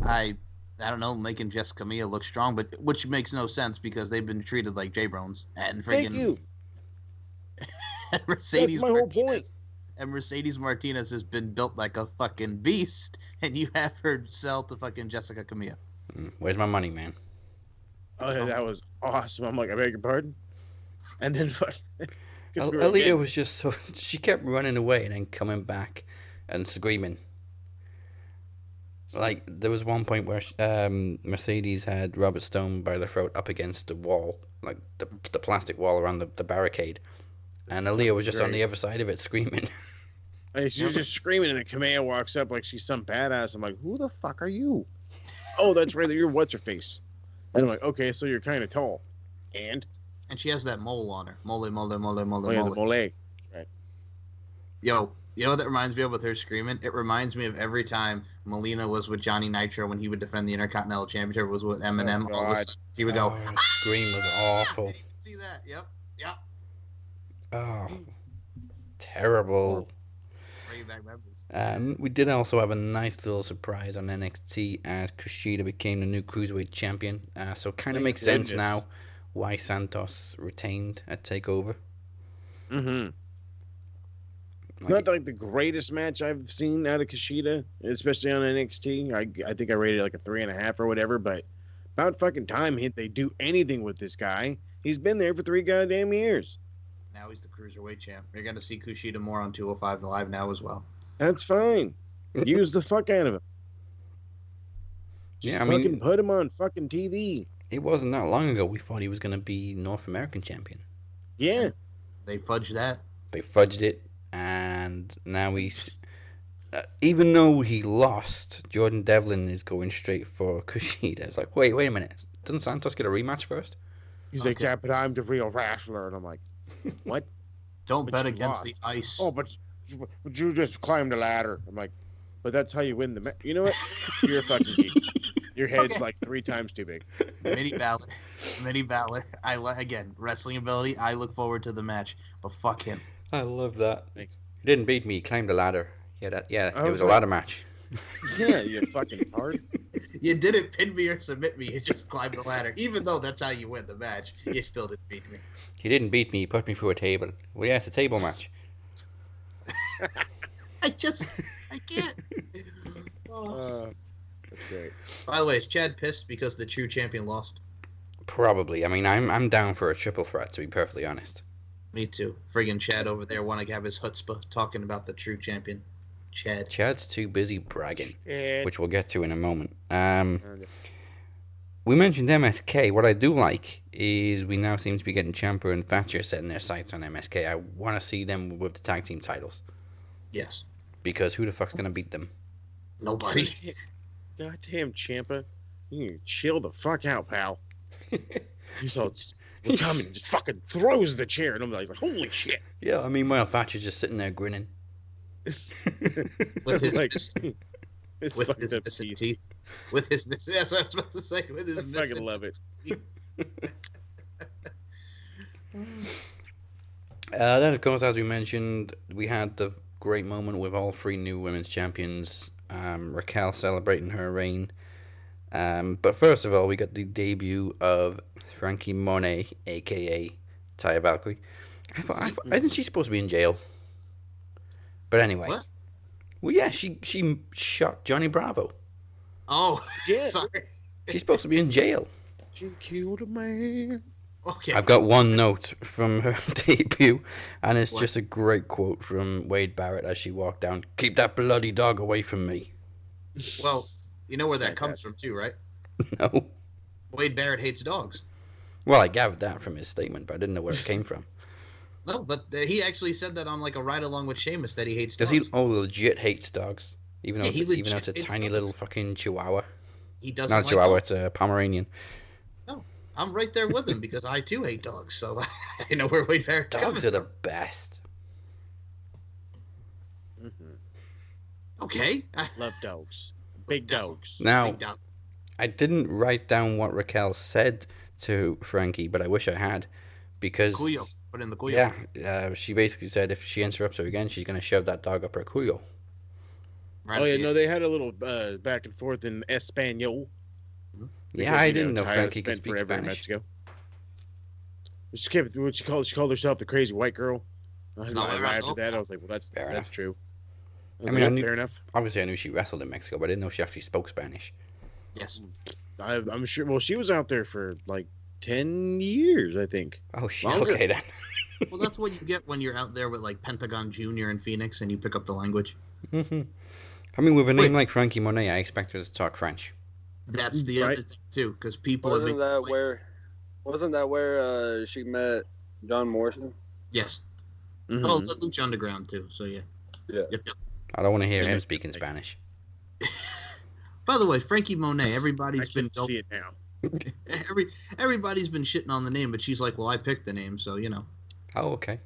I don't know, making Jessica Mia look strong, but which makes no sense because they've been treated like J-Brones and Thank friggin' you. Mercedes That's my whole Martinez. point. And Mercedes Martinez has been built like a fucking beast, and you have her sell to fucking Jessica Camilla. where's my money, man? Oh, yeah, that was awesome. I'm like, I beg your pardon? And then fuck. Aaliyah was just so. She kept running away and then coming back and screaming. Like, there was one point where Mercedes had Robert Stone by the throat up against the wall, like the plastic wall around the barricade. And Aaliyah was just on the other side of it screaming. Hey, she was just screaming, and the Kamea walks up like she's some badass. I'm like, who the fuck are you? Oh, that's right. You're what's your face? And I'm like, okay, so you're kind of tall. And? And she has that mole on her. Mole, mole, mole, mole, Oh, yeah, the mole. mole. Yo, you know what that reminds me of with her screaming? It reminds me of every time Melina was with Johnny Nitro when he would defend the Intercontinental Championship, was with Eminem. Oh, All of a God. sudden, she would go, Her scream was awful. you can see that. Yep. Oh, terrible. Bring back memories. We did also have a nice little surprise on NXT as Kushida became the new Cruiserweight Champion. So kind of Thank makes sense goodness. now why Santos retained at TakeOver. Mm-hmm. Like, Not like the greatest match I've seen out of Kushida, especially on NXT. I think I rated it like a 3.5 or whatever, but about fucking time they do anything with this guy. He's been there for 3 goddamn years. Now he's the Cruiserweight champ. You're going to see Kushida more on 205 Live now as well. That's fine. Use the fuck out of him. Just Yeah, I mean- fucking put him on fucking TV. it wasn't that long ago we thought he was going to be North American Champion. Yeah. They fudged that. They fudged it, and now he's. Even though he lost, Jordan Devlin is going straight for Kushida. It's like, wait a minute. Doesn't Santos get a rematch first? He's like, Okay. yeah, but I'm the real wrestler. And I'm like, what? Don't But bet you against lost. the ice. Oh, but you just climbed the ladder. I'm like, but that's how you win the match. You know what? You're a fucking geek. Your head's Okay. like 3 times too big. Mini Balor. Again, wrestling ability. I look forward to the match, but fuck him. I love that. Thanks. He didn't beat me. He climbed the ladder. Yeah, it I was was a like- ladder match. Yeah, you fucking hard. You didn't pin me or submit me. You just climbed the ladder. Even though that's how you win the match, you still didn't beat me. He didn't beat me. He put me through a table. Well, yeah, it's a table match. I can't. Oh. That's great. By the way, is Chad pissed because the true champion lost? Probably. I mean, I'm down for a triple threat, to be perfectly honest. Me too. Friggin' Chad over there want to have his chutzpah talking about the true champion. Chad's too busy bragging, Yeah. which we'll get to in a moment. We mentioned MSK. What I do like is we now seem to be getting Ciampa and Thatcher setting their sights on MSK. I want to see them with the tag team titles. Yes. Because who the fuck's going to beat them? Nobody. Goddamn Ciampa. You need to chill the fuck out, pal. You saw we're coming, just fucking throws the chair, and I'm like, holy shit. Yeah, I mean, well, Thatcher's just sitting there grinning. With his, Like, missing- it's with fucking his up missing teeth. teeth. With his missing, that's what I was about to say. With his I missing fucking love it. Then, of course, as we mentioned, we had the great moment with all three new women's champions. Raquel celebrating her reign. But first of all, we got the debut of Frankie Monet, a.k.a. Taya Valkyrie. Isn't she supposed to be in jail? But anyway. What? Well, yeah, she shot Johnny Bravo. Oh, Yeah. sorry. She's supposed to be in jail. She killed a man. Okay. I've got one note from her debut, and it's What? just a great quote from Wade Barrett as she walked down. Keep that bloody dog away from me. Well, you know where that comes from too, right? No. Wade Barrett hates dogs. Well, I gathered that from his statement, but I didn't know where it came from. No, but he actually said that on like a ride along with Sheamus that he hates Does dogs. he legit hates dogs? Even though, Yeah, he even though legit it's a hates tiny dogs. little fucking chihuahua. He doesn't Not a like chihuahua, dogs. it's a Pomeranian. I'm right there with him because I too hate dogs, so I know where Wade Barrett's coming Dogs are the from. best. Okay. Love dogs. Big dogs. Now, Big dog. I didn't write down what Raquel said to Frankie, but I wish I had. Because, Cuyo. Put in the Cuyo. she basically said if she interrupts her again, she's going to shove that dog up her cuyo. Right Oh at yeah, the no, end. they had a little back and forth in Espanol. Yeah, I you didn't know Tyra Frankie could spent speak forever in Spanish. Mexico. She called herself the crazy white girl. I laughed at that. I was like, well, that's Fair enough. true. I mean, I knew- fair enough. Obviously, I knew she wrestled in Mexico, but I didn't know she actually spoke Spanish. Yes. I'm sure. Well, she was out there for like 10 years, I think. Oh, shit. Longer. Okay, then. Well, that's what you get when you're out there with like Pentagon Junior in Phoenix and you pick up the language. I mean, with a name Wait. like Frankie Monet, I expect her to talk French. That's the Right. other thing too, because people have Wasn't been that where she met John Morrison? yes. Mhm. Oh, Lucha Underground too. So yeah. Yeah. Yep, yep. I don't want to hear him Yeah. speaking Spanish. By the way, Frankie Monet, I everybody's been can see it now. everybody's been shitting on the name, but she's like, well, I picked the name, so you know. Oh, okay.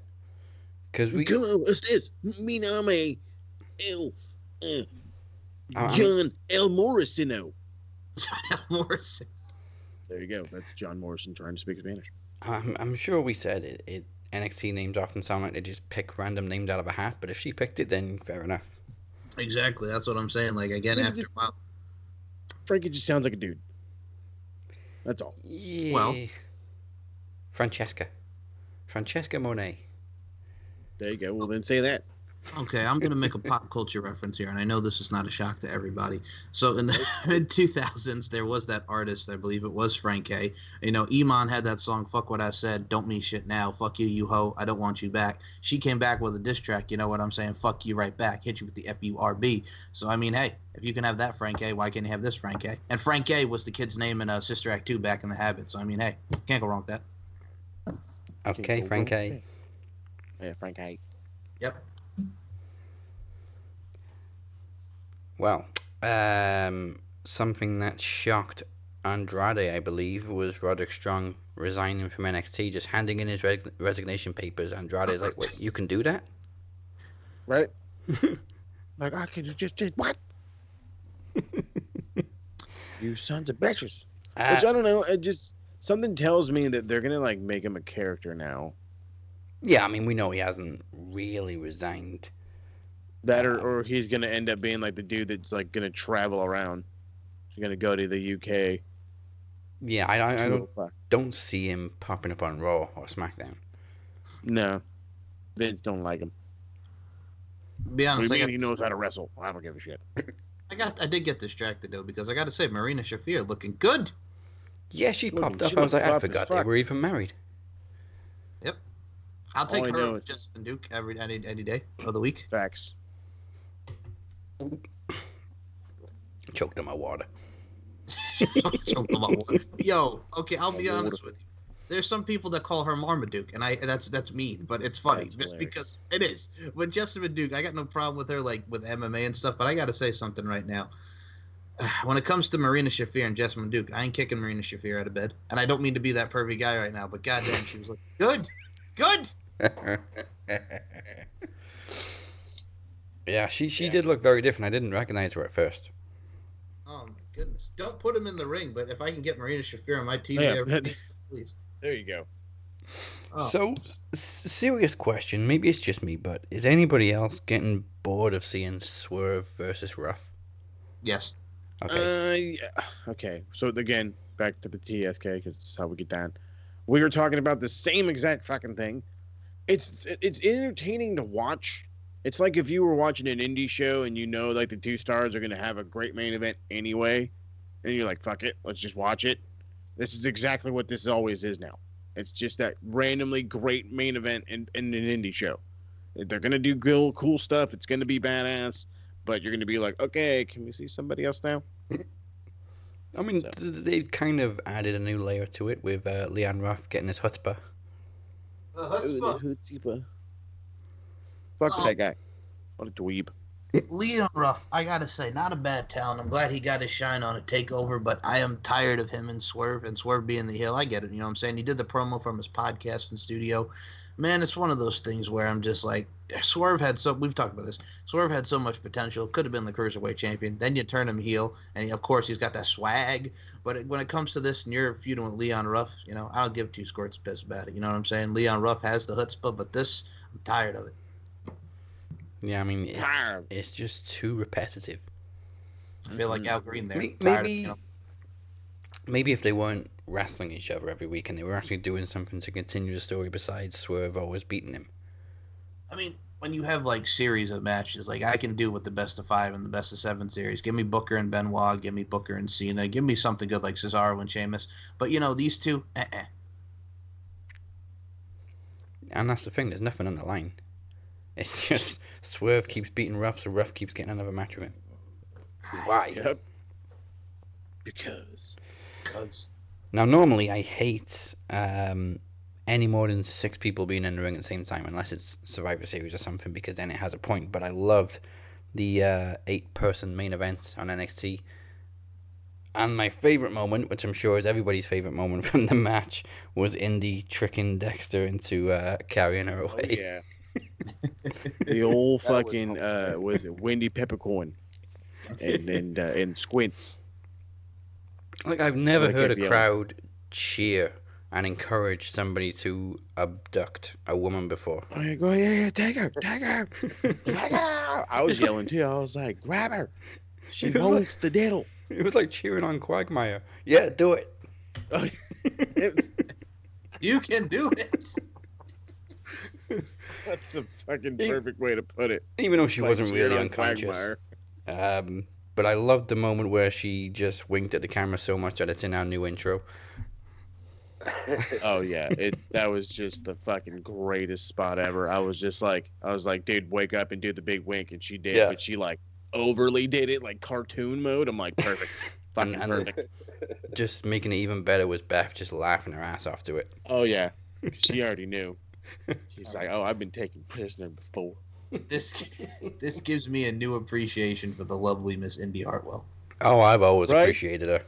Because we... Come on, what's this? Mi name El I'm- John L. Morrison. John Morrison. There you go. That's John Morrison trying to speak Spanish. I'm sure we said it. NXT names often sound like they just pick random names out of a hat, but if she picked it, then fair enough. Exactly, that's what I'm saying. Like again, after a while, Frankie just sounds like a dude. That's all. Yeah. Well. Francesca Monet. There you go. Well, then say that. okay, I'm gonna make a pop culture reference here, and I know this is not a shock to everybody. So in the mid 2000s, there was that artist, I believe it was Frank K. You know, Iman had that song "Fuck What I Said," "Don't Mean Shit Now," "Fuck You, You Ho," "I Don't Want You Back." She came back with a diss track. You know what I'm saying? "Fuck you right back," hit you with the FURB. So I mean, hey, if you can have that Frank K, why can't you have this Frank K? And Frank K was the kid's name in Sister Act 2 back in the Habit. So I mean, hey, can't go wrong with that. Okay, Frank A. Yeah, Frank A. Yep. Well, something that shocked Andrade, I believe, was Roderick Strong resigning from NXT, just handing in his resignation papers. Andrade's like, "Wait, you can do that?" Right? Like, I could have just did what? You sons of bitches. Which I don't know. It just something tells me that they're gonna like make him a character now. Yeah, I mean, we know he hasn't really resigned. That or he's gonna end up being like the dude that's like gonna travel around, He's gonna go to the UK. Yeah, I 205. don't see him popping up on Raw or SmackDown. No, Vince don't like him. Be honest, What do you mean he knows how to wrestle? I don't give a shit. I did get distracted though because I got to say Marina Shafir looking good. Yeah, she Look, popped she up. I was like, looked I buff as forgot they fuck. were even married. I'll take All I her know over is- Jessamine Duke any day of the week. Facts. Choked on my water. Choked them up. Yo, okay, I'll be My honest with you. There's some people that call her Marmaduke, and that's mean, but it's funny That's just hilarious. because it is. But Jessamine Duke, I got no problem with her, like with MMA and stuff. But I got to say something right now. When it comes to Marina Shafir and Jessamine Duke, I ain't kicking Marina Shafir out of bed, and I don't mean to be that pervy guy right now, but goddamn, she was like good. Yeah, she Yeah. did look very different. I didn't recognize her at first. Oh my goodness! Don't put him in the ring, but if I can get Marina Shafir on my TV, Yeah. every week, please. There you go. Oh. So, serious question. Maybe it's just me, but is anybody else getting bored of seeing Swerve versus Ruff? Yes. Okay. Yeah. Okay. So again, back to the TSK because it's how we get down. We were talking about the same exact fucking thing. It's entertaining to watch. It's like if you were watching an indie show and you know like the two stars are gonna have a great main event anyway, and you're like, fuck it, let's just watch it. This is exactly what this always is now. It's just that randomly great main event in an indie show. They're gonna do cool stuff. It's gonna be badass, but you're gonna be like, okay, can we see somebody else now? I mean, So- they kind of added a new layer to it with Leon Ruff getting his chutzpah. The chutzpah. Fuck Oh. that guy. What a dweeb. Leon Ruff, I gotta say, not a bad talent. I'm glad he got his shine on a takeover, but I am tired of him and Swerve being the heel. I get it, you know what I'm saying? He did the promo from his podcast in studio. Man, it's one of those things where I'm just like, we've talked about this. Swerve had so much potential. Could have been the Cruiserweight champion. Then you turn him heel, and of course he's got that swag. But when it comes to this, and you're feuding with Leon Ruff, you know, I don't give two squirts of piss about it. You know what I'm saying? Leon Ruff has the chutzpah, but this, I'm tired of it. Yeah, I mean, Tired. it's just too repetitive. I feel like Al Green there. Maybe, Tired of, you know, maybe if they weren't wrestling each other every week and they were actually doing something to continue the story besides Swerve always beating him. I mean, when you have like series of matches, like I can do with the best of 5 and the best of 7 series. Give me Booker and Benoit, give me Booker and Cena, give me something good like Cesaro and Sheamus. But you know, these two, And that's the thing, there's nothing on the line. It's just Swerve keeps beating Ruff, so Ruff keeps getting another match with him. Why? Yep. Because. Because Now, normally I hate any more than 6 people being in the ring at the same time, unless it's Survivor Series or something, because then it has a point. But I loved the 8-person main event on NXT. And my favourite moment, which I'm sure is everybody's favourite moment from the match, was Indy tricking Dexter into carrying her Oh, away. yeah. The old That was fucking hilarious. was it Wendy Peppercorn and Squints. Like, I've never Like heard a every other- crowd cheer and encourage somebody to abduct a woman before. Oh, yeah, go yeah, take her, take her, take her. I was It's like- yelling too. I was like, grab her. She It was like- wants the diddle. It was like cheering on Quagmire. Yeah, do it. you can do it. That's the fucking He- perfect way to put it. Even though she It's like wasn't cheering really on unconscious. Quagmire. But I loved the moment where she just winked at the camera so much that it's in our new intro. Oh yeah, that was just the fucking greatest spot ever. I was like, dude, wake up and do the big wink, and she did, Yeah. but she like overly did it, like cartoon mode. I'm like, perfect, fucking And- perfect. Just making it even better was Beth just laughing her ass off to it. Oh yeah, she already knew. She's like, oh, I've been taken prisoner before. This gives me a new appreciation for the lovely Miss Indy Hartwell. Oh, I've always Right? appreciated her.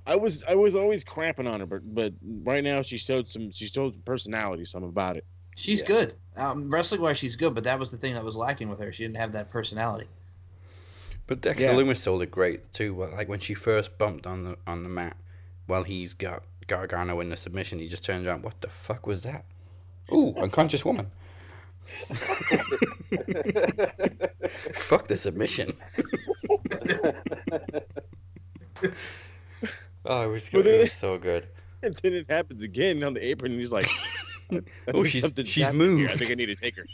I was always cramping on her, but right now she showed some personality, something about it. She's Yeah. good. Wrestling wise, she's good, but that was the thing that was lacking with her. She didn't have that personality. But Dexter Yeah. Loomis sold it great too. Like when she first bumped on the mat, while he's got Gargano in the submission, he just turns around. What the fuck was that? Ooh, unconscious woman. Fuck the submission. Oh, it But was so good. And then it happens again on the apron, and he's like, I Oh, think something's she's happening here. I moved. think I need to take her.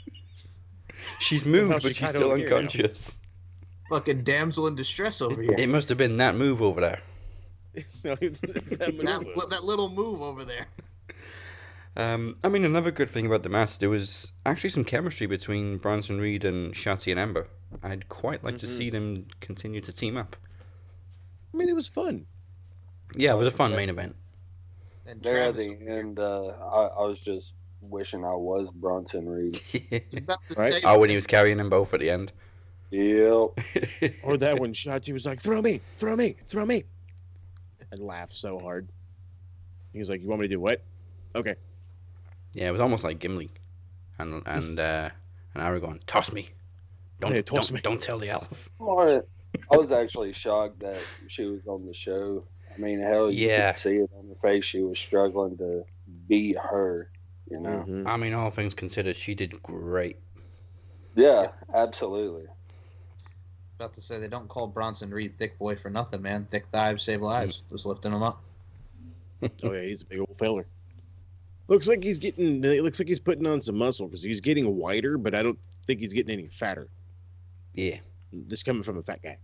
She's Somehow moved, but she she's got still over here now. unconscious. Fucking damsel in distress over here. It must have been that move over there. No, that maneuver. That little move over there. I mean, another good thing about the match, there was actually some chemistry between Bronson Reed and Shotzi and Ember. I'd quite like to see them continue to team up. I mean, it was fun. Yeah, it was a fun main event. And There at Travis the end, I was just wishing I was Bronson Reed. was about to Right? say, Oh, when he was carrying them both at the end. Yep. Or that when Shotzi was like, throw me, throw me, throw me. And laughed so hard. He was like, you want me to do what? Okay. Yeah, it was almost like Gimli and Aragorn. Toss me. Don't tell the elf. I was actually shocked that she was on the show. I mean, hell, you Yeah. could see it on her face. She was struggling to beat her, you know? Mhm. I mean, all things considered, she did great. Yeah, absolutely. about to say they don't call Bronson Reed thick boy for nothing, man. Thick thighs save lives. Just lifting him up. Oh yeah, he's a big old feller. Looks like he's getting. It looks like he's putting on some muscle because he's getting whiter, but I don't think he's getting any fatter. Yeah. This coming from a fat guy.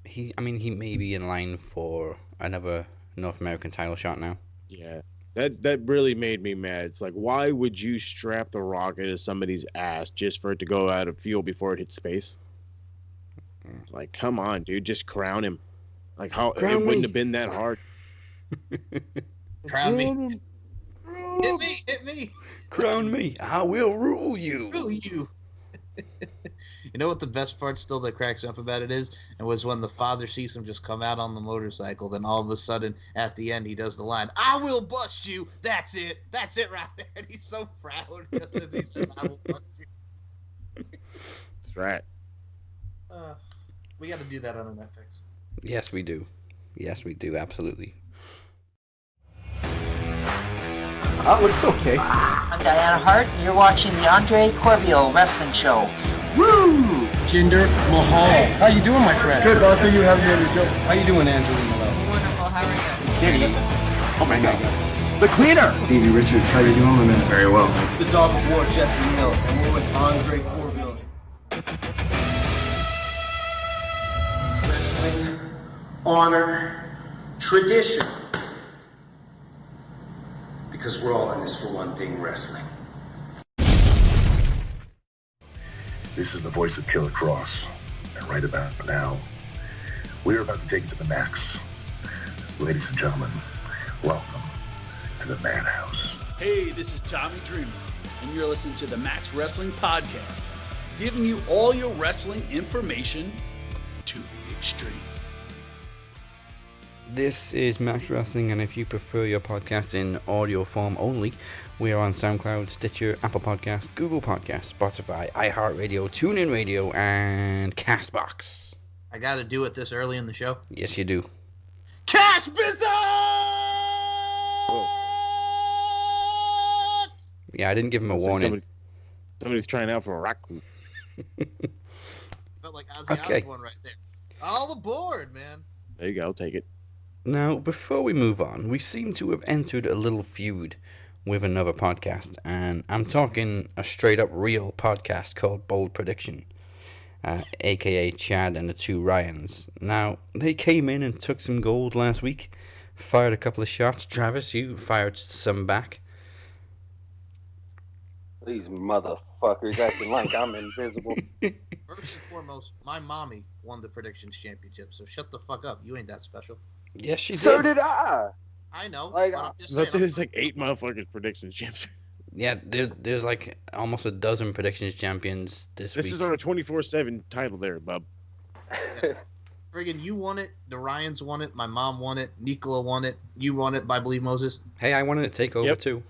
He may be in line for another North American title shot now. Yeah, that really made me mad. It's like, why would you strap the rocket to somebody's ass just for it to go out of fuel before it hits space? Like, come on, dude, just crown him. Like, how Crown it wouldn't me. have been that hard. Crown me. him. Hit me. Crown me. I will rule you. Screw you. You know what the best part still that cracks me up about it is? It was when the father sees him just come out on the motorcycle, then all of a sudden, at the end, he does the line, I will bust you. That's it. That's it right there. And he's so proud just as he says, I will bust you. That's right. We got to do that on a Netflix. Yes, we do. Yes, we do. Absolutely. That looks okay. I'm Diana Hart, and you're watching the Andre Corbeil Wrestling Show. Woo! Jinder Mahal. Hey, how you doing, my friend? Good, boss. So you have me on the show. How you doing, Angelina Love? Wonderful. How are you? Kitty. Oh my God. The cleaner. Davey Richards. How you doing, my man? Very well. The dog of war, Jesse Hill, and we're with Andre Corbeil. Wrestling, honor, tradition. Because we're all in this for one thing, wrestling. This is the voice of Killer Cross, and right about now, we're about to take it to the max. Ladies and gentlemen, welcome to the Madhouse. Hey, this is Tommy Dreamer, and you're listening to the Max Wrestling Podcast, giving you all your wrestling information to the extreme. This is Max Wrestling, and if you prefer your podcast in audio form only, we are on SoundCloud, Stitcher, Apple Podcasts, Google Podcasts, Spotify, iHeartRadio, TuneIn Radio, and Castbox. I got to do it this early in the show. Yes, you do. Cash business! Yeah, I didn't give him a Looks like warning. Somebody's trying out for a rock group. Felt like Ozzy Okay. Osbourne right there. All aboard, man. There you go. Take it. Now, before we move on, we seem to have entered a little feud with another podcast, and I'm talking a straight-up real podcast called Bold Prediction, aka Chad and the Two Ryans. Now, they came in and took some gold last week, fired a couple of shots. Travis, you fired some back. These motherfuckers acting like I'm invisible. First and foremost, my mommy won the predictions championship, so shut the fuck up. You ain't that special. Yes, she did. So did I. I know. Like, but I'm just Let's say saying, there's like 8 motherfuckers predictions champs. Yeah, there's like almost a dozen predictions champions this This week. is on a 24/7 title there, bub. friggin' you won it. The Ryans won it. My mom won it. Nicola won it. You won it by Believe Moses. Hey, I wanted to take over Yep. too.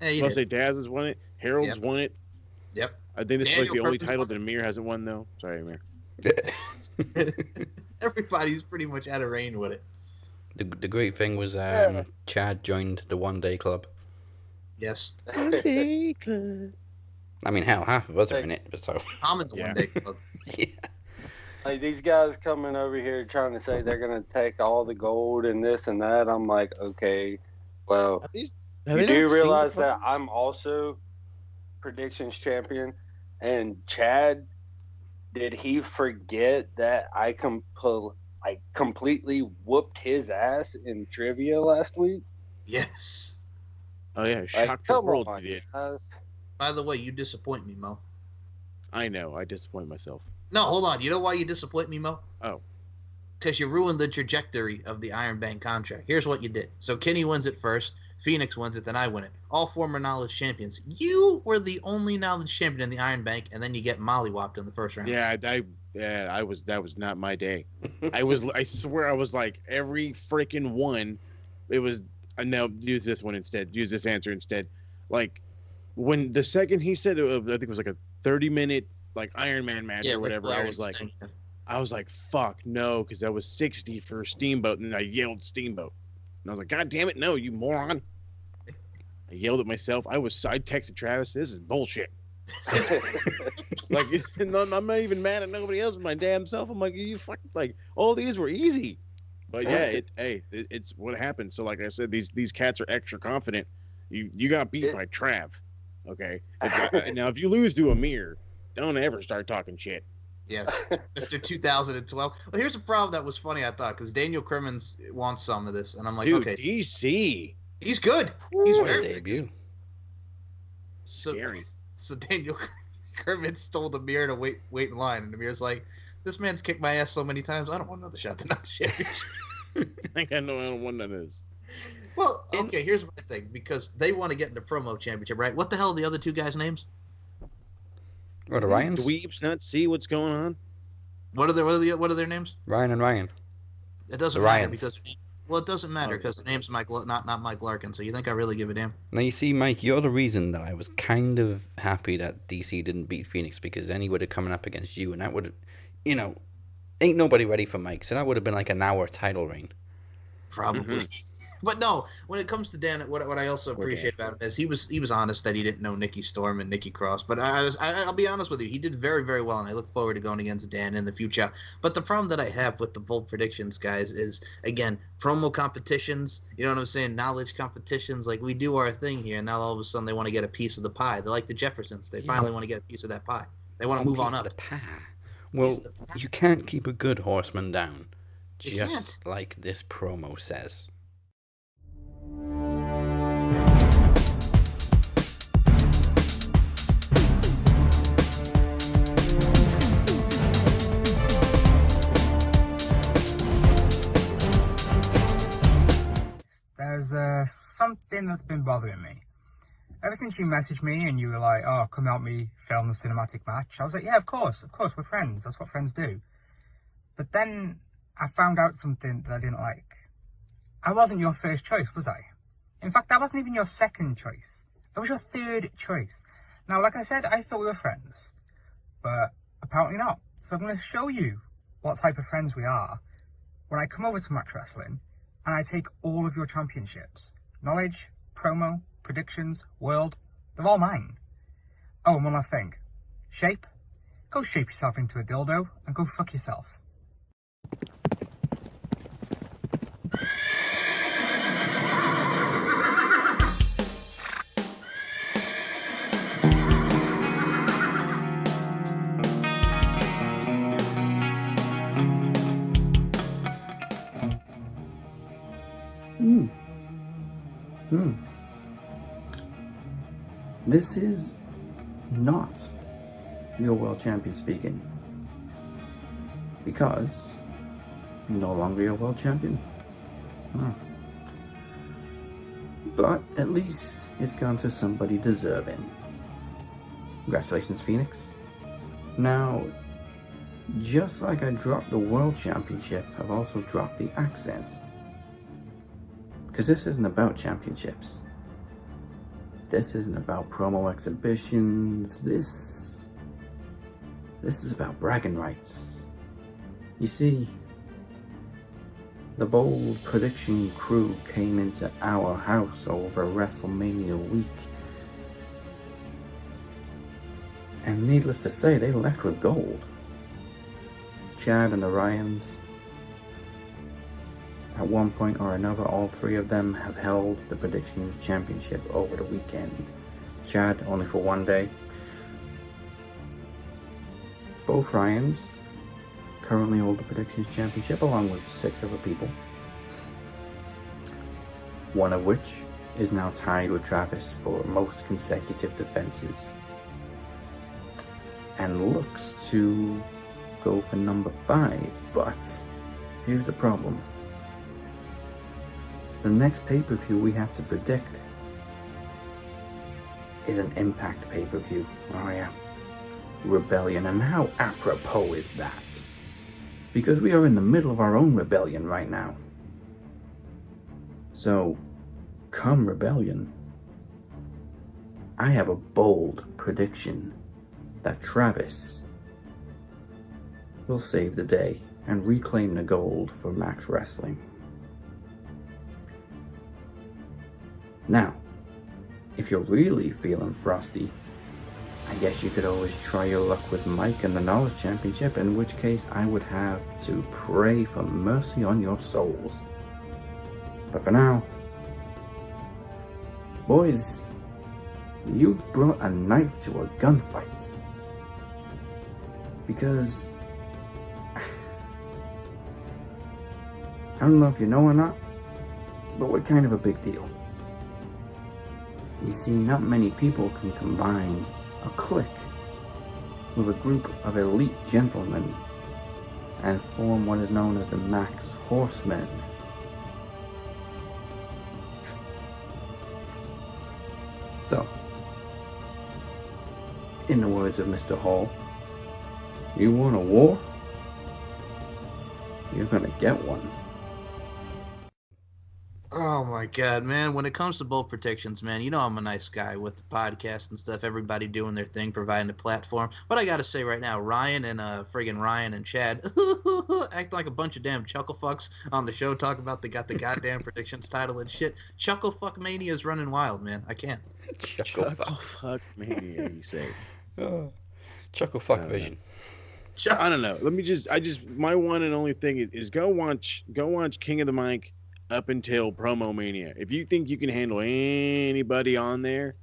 Hey, you Plus, did. say Daz has won it. Harold's Yep. won it. Yep. I think this is like Daniel the only Perkins title won that Amir hasn't won, though. Sorry, Amir. Everybody's pretty much out of reign with it. The great thing was Chad joined the One Day Club. Yes. I mean, hell, half of us are in it, but so I'm in the Yeah. one day club. yeah. Like these guys coming over here trying to say they're gonna take all the gold and this and that. I'm like, okay, well, Have you they do not seen the realize that promos? I'm also predictions champion, and Chad, did he forget that I completely whooped his ass in trivia last week? Yes. Oh yeah, Like, shocked the come world on, you did. guys. By the way, you disappoint me, Mo. I know, I disappoint myself. No, hold on. You know why you disappoint me, Mo? Oh. Because you ruined the trajectory of the Iron Bank contract. Here's what you did. So Kenny wins it first. Phoenix wins it, then I win it. All former knowledge champions. You were the only knowledge champion in the Iron Bank, and then you get mollywopped in the first round. Yeah, that was not my day. I swear I was like every freaking one. It was no, use this one instead. Use this answer instead. Like when the second he said I think it was like a 30-minute like Iron Man match or whatever, I was like, fuck no, because that was 60 for Steamboat, and I yelled Steamboat. And I was like, God damn it, no, you moron. I yelled at myself. I texted Travis, this is bullshit. Like, I'm not even mad at nobody else but my damn self. I'm like, you fucking, like, all these were easy. But yeah, it's what happened. So like I said, these cats are extra confident. You got beat by Trav. Okay. Now if you lose to Amir, don't ever start talking shit. Yes, Mr. 2012. Well, here's a problem that was funny, I thought, because Daniel Crimmins wants some of this, and I'm like, Dude, okay, DC, he's good. He's What a very debut. scary. So Daniel Crimmins told Amir to wait in line, and Amir's like, "This man's kicked my ass so many times. I don't want another shot to not championship." I don't want none of this. Well, okay, here's my thing, because they want to get into promo championship, right? What the hell are the other two guys' names? What, the Ryans? Dweebs not see what's going on? What are their names? Ryan and Ryan. It doesn't The matter Ryans. because it doesn't matter because the name's not Mike Larkin. So you think I really give a damn? Now, you see, Mike, you're the reason that I was kind of happy that DC didn't beat Phoenix, because then he would have coming up against you, and that would have, ain't nobody ready for Mike, so that would have been like an hour title reign. Probably. But no, when it comes to Dan, what I also appreciate about him is he was honest that he didn't know Nikki Storm and Nikki Cross. But I'll be honest with you, he did very, very well, and I look forward to going against Dan in the future. But the problem that I have with the bold predictions, guys, is again promo competitions. You know what I'm saying? Knowledge competitions. Like, we do our thing here, and now all of a sudden they want to get a piece of the pie. They're like the Jeffersons. They finally want to get a piece of that pie. They want to move on up. The pie. Well, you can't keep a good horseman down, You just can't. like this promo says. There's something that's been bothering me. Ever since you messaged me and you were like, oh, come help me film the cinematic match, I was like, yeah, of course, we're friends. That's what friends do. But then I found out something that I didn't like. I wasn't your first choice, was I? In fact, I wasn't even your second choice. I was your third choice. Now, like I said, I thought we were friends, but apparently not. So I'm going to show you what type of friends we are when I come over to Max Wrestling and I take all of your championships. Knowledge, promo, predictions, world, they're all mine. Oh, and one last thing. Shape? Go shape yourself into a dildo and go fuck yourself. This is not your world champion speaking, because no longer your world champion. But at least it's gone to somebody deserving. Congratulations, Phoenix. Now, just like I dropped the world championship, I've also dropped the accent. Because this isn't about championships. This isn't about promo exhibitions. This is about bragging rights. You see, the bold prediction crew came into our house over WrestleMania week. And needless to say, they left with gold. Chad and the Ryans. At one point or another, all three of them have held the Predictions Championship over the weekend. Chad only for one day. Both Ryans currently hold the Predictions Championship along with 6 other people. One of which is now tied with Travis for most consecutive defenses. And looks to go for number 5, but here's the problem. The next pay-per-view we have to predict is an Impact pay-per-view. Oh yeah. Rebellion, and how apropos is that? Because we are in the middle of our own rebellion right now. So, come Rebellion, I have a bold prediction that Travis will save the day and reclaim the gold for Max Wrestling. Now, if you're really feeling frosty, I guess you could always try your luck with Mike and the Knowledge Championship, in which case I would have to pray for mercy on your souls. But for now, boys, you brought a knife to a gunfight. Because I don't know if you know or not, but we're kind of a big deal. You see, not many people can combine a clique with a group of elite gentlemen and form what is known as the Max Horsemen. So, in the words of Mr. Hall, you want a war? You're gonna get one. Oh my God, man. When it comes to both predictions, man, you know I'm a nice guy with the podcast and stuff, everybody doing their thing, providing a platform. But I gotta say right now, Ryan and Chad act like a bunch of damn chuckle fucks on the show, talk about they got the goddamn predictions title and shit. Chuckle fuck mania is running wild, man. I can't. Chuckle fuck mania, you say. Chuckle fuck vision. I don't know. My one and only thing is go watch King of the Mic up until Promo Mania. If you think you can handle anybody on there,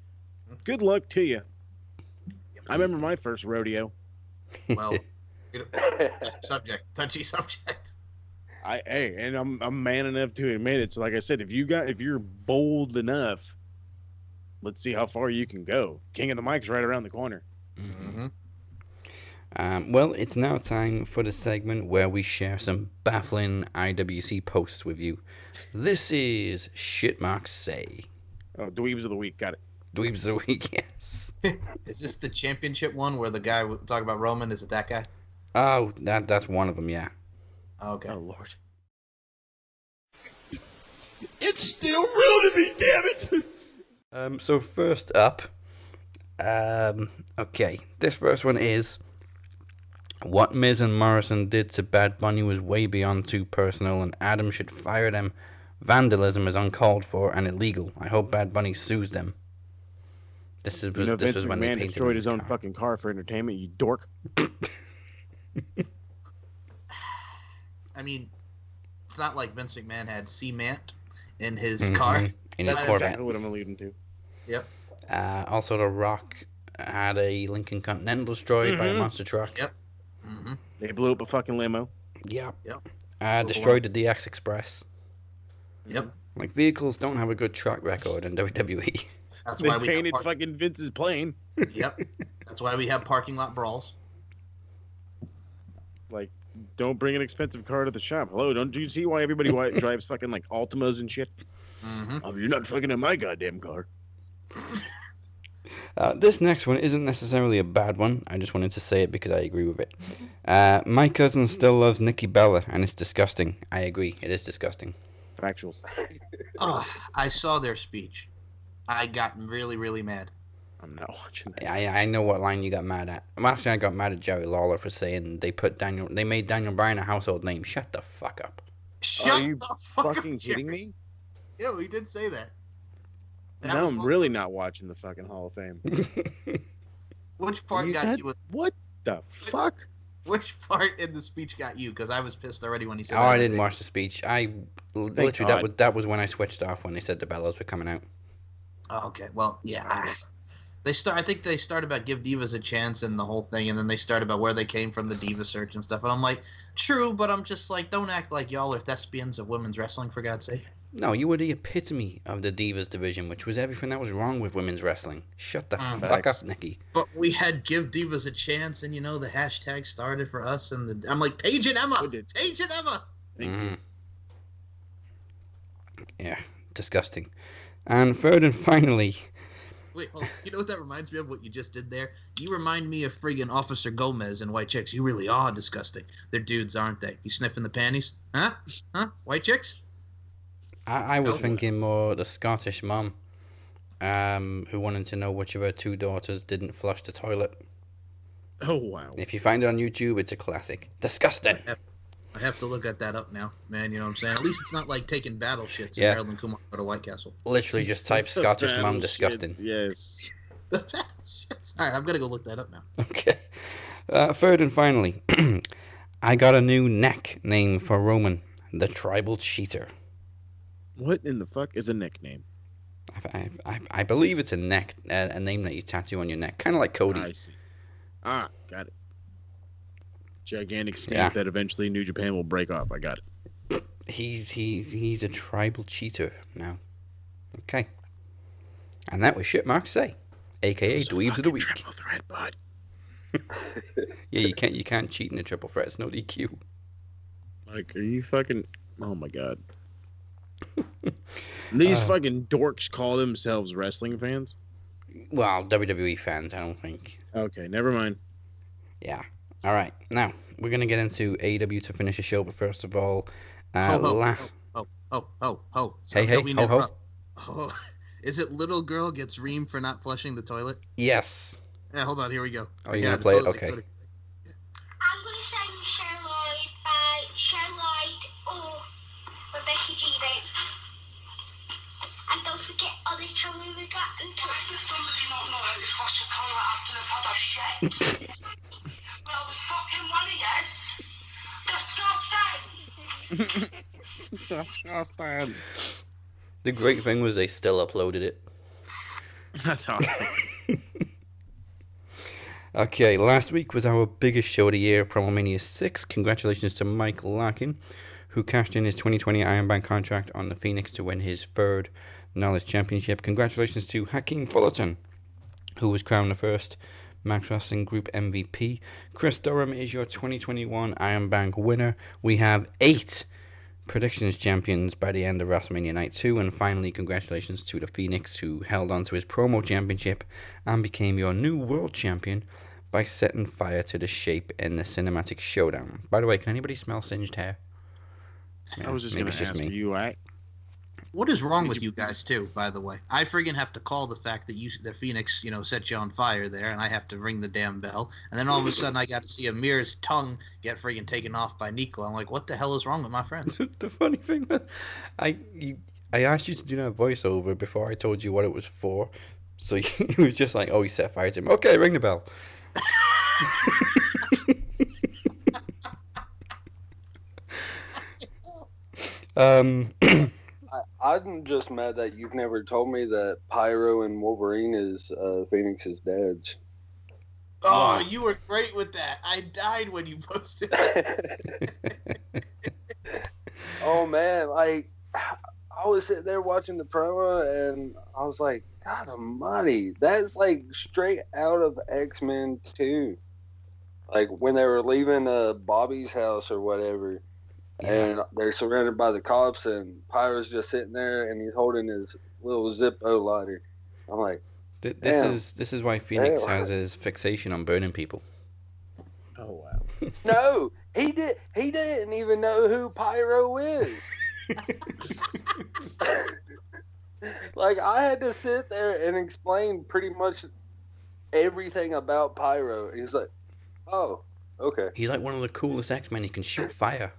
good luck to you. I remember my first rodeo. Well, touchy subject. I'm man enough to admit it. So like I said, if you're bold enough, let's see how far you can go. King of the Mic's right around the corner. Mm-hmm. Well, it's now time for the segment where we share some baffling IWC posts with you. This is Shit Marks Say. Oh, Dweebs of the Week. Got it. Dweebs of the Week, yes. Is this the championship one where the guy talk about Roman? Is it that guy? Oh, that's one of them, yeah. Okay. Oh, Lord. It's still real to me, damn it! So first up, okay, this first one is, what Miz and Morrison did to Bad Bunny was way beyond too personal, and Adam should fire them. Vandalism is uncalled for and illegal. I hope Bad Bunny sues them. This was Vince when they McMahon painted destroyed his own car. fucking car for entertainment, you dork. I mean, it's not like Vince McMahon had cement in his car. In his That's Corvette. exactly what I'm alluding to. Yep. Also, The Rock had a Lincoln Continental destroyed by a monster truck. Yep. Mm-hmm. They blew up a fucking limo. Yep. Yep. Destroyed the DX Express. Yep. Like, vehicles don't have a good track record in WWE. That's They why we painted have fucking Vince's plane. Yep. That's why we have parking lot brawls. Like, don't bring an expensive car to the shop. Hello, don't you see why everybody drives fucking like Altimas and shit? Mm-hmm. Oh, you're not fucking in my goddamn car. This next one isn't necessarily a bad one. I just wanted to say it because I agree with it. My cousin still loves Nikki Bella, and it's disgusting. I agree. It is disgusting. Factuals. Oh, I saw their speech. I got really, really mad. I'm not watching that. I know what line you got mad at. Actually, I got mad at Jerry Lawler for saying they made Daniel Bryan a household name. Shut the fuck up. Shut Are you the fuck fucking up, kidding Jerry. me? Yeah, he did say that. Now I'm really not watching the fucking Hall of Fame. Which part got you? What the fuck? Which part in the speech got you? Because I was pissed already when he said Oh, that. I didn't watch the speech. Literally God. that was when I switched off when they said the Bellas were coming out. Oh, okay. Well, yeah. I think they start about give divas a chance and the whole thing, and then they start about where they came from, the diva search and stuff. And I'm like, true, but I'm just like, don't act like y'all are thespians of women's wrestling, for God's sake. No, you were the epitome of the Divas division, which was everything that was wrong with women's wrestling. Shut the fuck up, Nikki. But we had give divas a chance, and the hashtag started for us, and I'm like, Paige and Emma, Paige and Emma. Yeah, disgusting. And third and finally. Wait, hold on. You know what that reminds me of? What you just did there? You remind me of friggin' Officer Gomez and White Chicks. You really are disgusting. They're dudes, aren't they? You sniffing the panties? Huh? White Chicks? I was thinking more the Scottish mom, who wanted to know which of her two daughters didn't flush the toilet. Oh, wow. If you find it on YouTube, it's a classic. Disgusting. I have to look at that up now, man. You know what I'm saying? At least it's not like taking battle shits Yeah. in Maryland Kumar go to White Castle. Literally just type Scottish mom disgusting. Shit, yes. The battle shits. All right, I'm going to go look that up now. Okay. Third and finally, I got a new neck name for Roman, the Tribal Cheater. What in the fuck is a nickname? I believe it's a name that you tattoo on your neck, kind of like Cody. I see. Ah, got it. Gigantic stamp that eventually New Japan will break off. I got it. He's a tribal cheater now. Okay. And that was Shit Mark Say, aka Dweebs of the Week. Triple threat, bud. Yeah, you can't cheat in a triple threat. It's no DQ. Like, are you fucking? Oh my god. These fucking dorks call themselves wrestling fans? Well, WWE fans, I don't think. Okay, never mind. Yeah. All right. Now, we're going to get into AEW to finish the show, but first of all, Hey, is it little girl gets reamed for not flushing the toilet? Yes. Yeah, hold on, here we go. Oh, you're going to play it? Okay. I'm going to sing Charlotte by Charlotte or Rebecca G then. And don't forget Oliver we got until does somebody not know how to flush the toilet after they've had a shit? Well, it was fucking one of yes. Disgusting. Disgusting. The great thing was they still uploaded it. That's awesome. Okay, last week was our biggest show of the year, WrestleMania 6. Congratulations to Mike Larkin, who cashed in his 2020 Iron Bank contract on the Phoenix to win his third Knowledge Championship. Congratulations to Hakeem Fullerton, who was crowned the first Max Wrestling Group MVP. Chris Durham is your 2021 Iron Bank winner. We have 8 predictions champions by the end of WrestleMania Night 2. And finally, congratulations to the Phoenix, who held on to his promo championship and became your new world champion by setting fire to the shape in the cinematic showdown. By the way, can anybody smell singed hair? I was just going to ask you, right? What is wrong with you guys too? By the way, I friggin' have to call the fact that the Phoenix, set you on fire there, and I have to ring the damn bell, and then all of a sudden I got to see Amir's tongue get friggin' taken off by Nikla. I'm like, what the hell is wrong with my friends? The funny thing was, I asked you to do that voiceover before I told you what it was for, so it was just like, oh, he set fire to him. Okay, ring the bell. I'm just mad that you've never told me that Pyro and Wolverine is Phoenix's dads. Oh, you were great with that. I died when you posted it. Oh man, like I was sitting there watching the promo and I was like, God almighty, that's like straight out of X-Men 2. Like when they were leaving Bobby's house or whatever. And they're surrounded by the cops, and Pyro's just sitting there, and he's holding his little Zippo lighter. I'm like, this is why Phoenix has his fixation on burning people. Oh wow! No, he didn't even know who Pyro is. Like I had to sit there and explain pretty much everything about Pyro. He's like, oh, okay. He's like one of the coolest X-Men. He can shoot fire.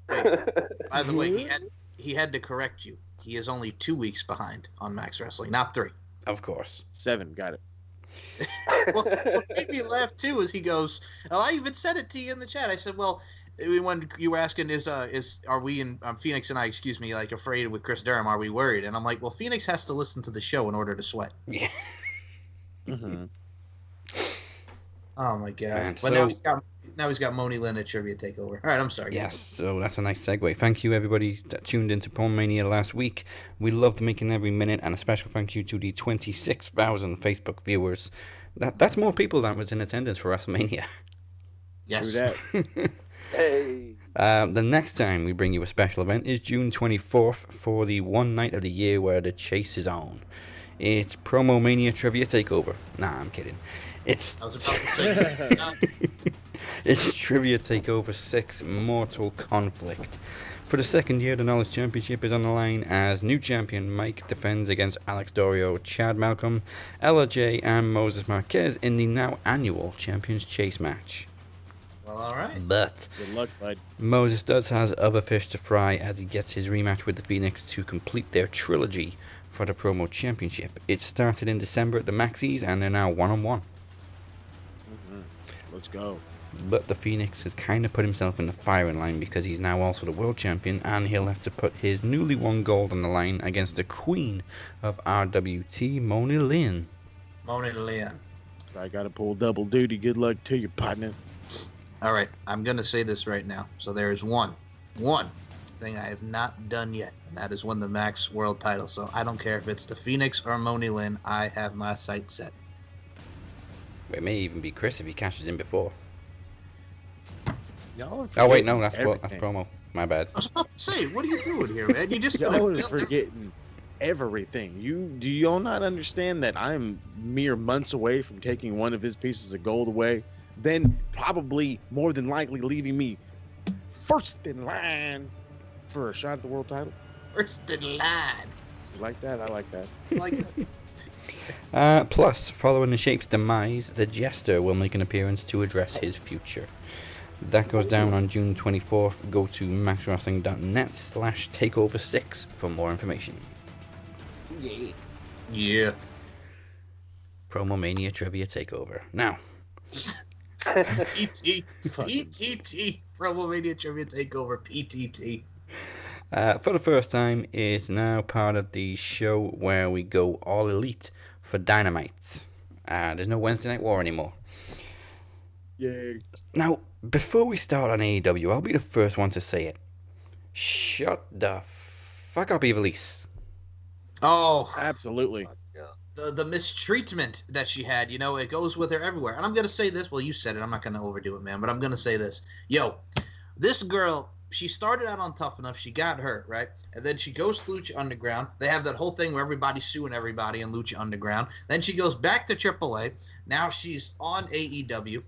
By the way, he had to correct you. He is only 2 weeks behind on Max Wrestling, not 3. Of course. 7, got it. What made me laugh too is he goes, well, I even said it to you in the chat. I said, well, when you were asking, are we in Phoenix and I, excuse me, like afraid with Chris Durham? Are we worried? And I'm like, well, Phoenix has to listen to the show in order to sweat. Yeah. Mm-hmm. Oh my god! Man, But so- now he's got Moni Lynn at Trivia Takeover. All right, I'm sorry. Yes, so that's a nice segue. Thank you, everybody that tuned into WrestleMania last week. We loved making every minute, and a special thank you to the 26,000 Facebook viewers. That's more people than was in attendance for WrestleMania. Yes. Do that. Hey. The next time we bring you a special event is June 24th for the one night of the year where the chase is on. It's Promo Mania Trivia Takeover. Nah, I'm kidding. It's I was about to say. it's Trivia Takeover 6 Mortal Conflict. For the second year, the Knowledge Championship is on the line as new champion Mike defends against Alex Dorio, Chad Malcolm, Ella J, and Moses Marquez in the now annual Champions Chase match. Well, all right. But Good luck, bud. Moses does has other fish to fry as he gets his rematch with the Phoenix to complete their trilogy for the Promo Championship. It started in December at the Maxis and they're now 1-on-1. Mm-hmm. Let's go. But the Phoenix has kind of put himself in the firing line because he's now also the world champion and he'll have to put his newly won gold on the line against the queen of RWT, Moni Lynn. Moni Lynn. I got to pull double duty. Good luck to you, partner. All right, I'm going to say this right now. So there is one thing I have not done yet, and that is win the Max World title. So I don't care if it's the Phoenix or Moni Lynn. I have my sights set. It may even be Chris if he cashes in before. Y'all are Oh wait, no, that's everything. promo. My bad. I was about to say, what are you doing here, man? You just Y'all are forgetting everything. Do y'all not understand that I'm mere months away from taking one of his pieces of gold away, then probably more than likely leaving me first in line for a shot at the world title? First in line. You like that? I like that. Like that. Plus, following the Shape's demise, the Jester will make an appearance to address his future. That goes down on June 24th. Go to maxwrestling.net/takeover6 for more information. Yeah. Promo Mania Trivia Takeover. Now, PTT. PTT. Promo Mania Trivia Takeover. PTT. for the first time, it's now part of the show where we go all elite for Dynamite. There's no Wednesday Night War anymore. Yay. Now, before we start on AEW, I'll be the first one to say it. Shut the fuck up, Evilise. Oh, Absolutely. the mistreatment that she had, you know, it goes with her everywhere. And I'm going to say this. Well, you said it. I'm not going to overdo it, man. But I'm going to say this. Yo, this girl, she started out on Tough Enough. She got hurt, right? And then she goes to Lucha Underground. They have that whole thing where everybody's suing everybody in Lucha Underground. Then she goes back to AAA. Now she's on AEW.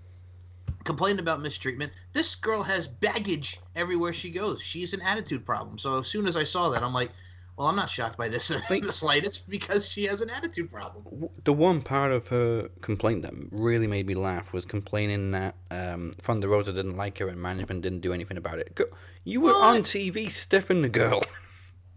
Complained about mistreatment. This girl has baggage everywhere she goes. She's an attitude problem. So as soon as I saw that, I'm like, well, I'm not shocked by this in the slightest because she has an attitude problem. The one part of her complaint that really made me laugh was complaining that Thunder Rosa didn't like her and management didn't do anything about it. You were on TV stiffing the girl.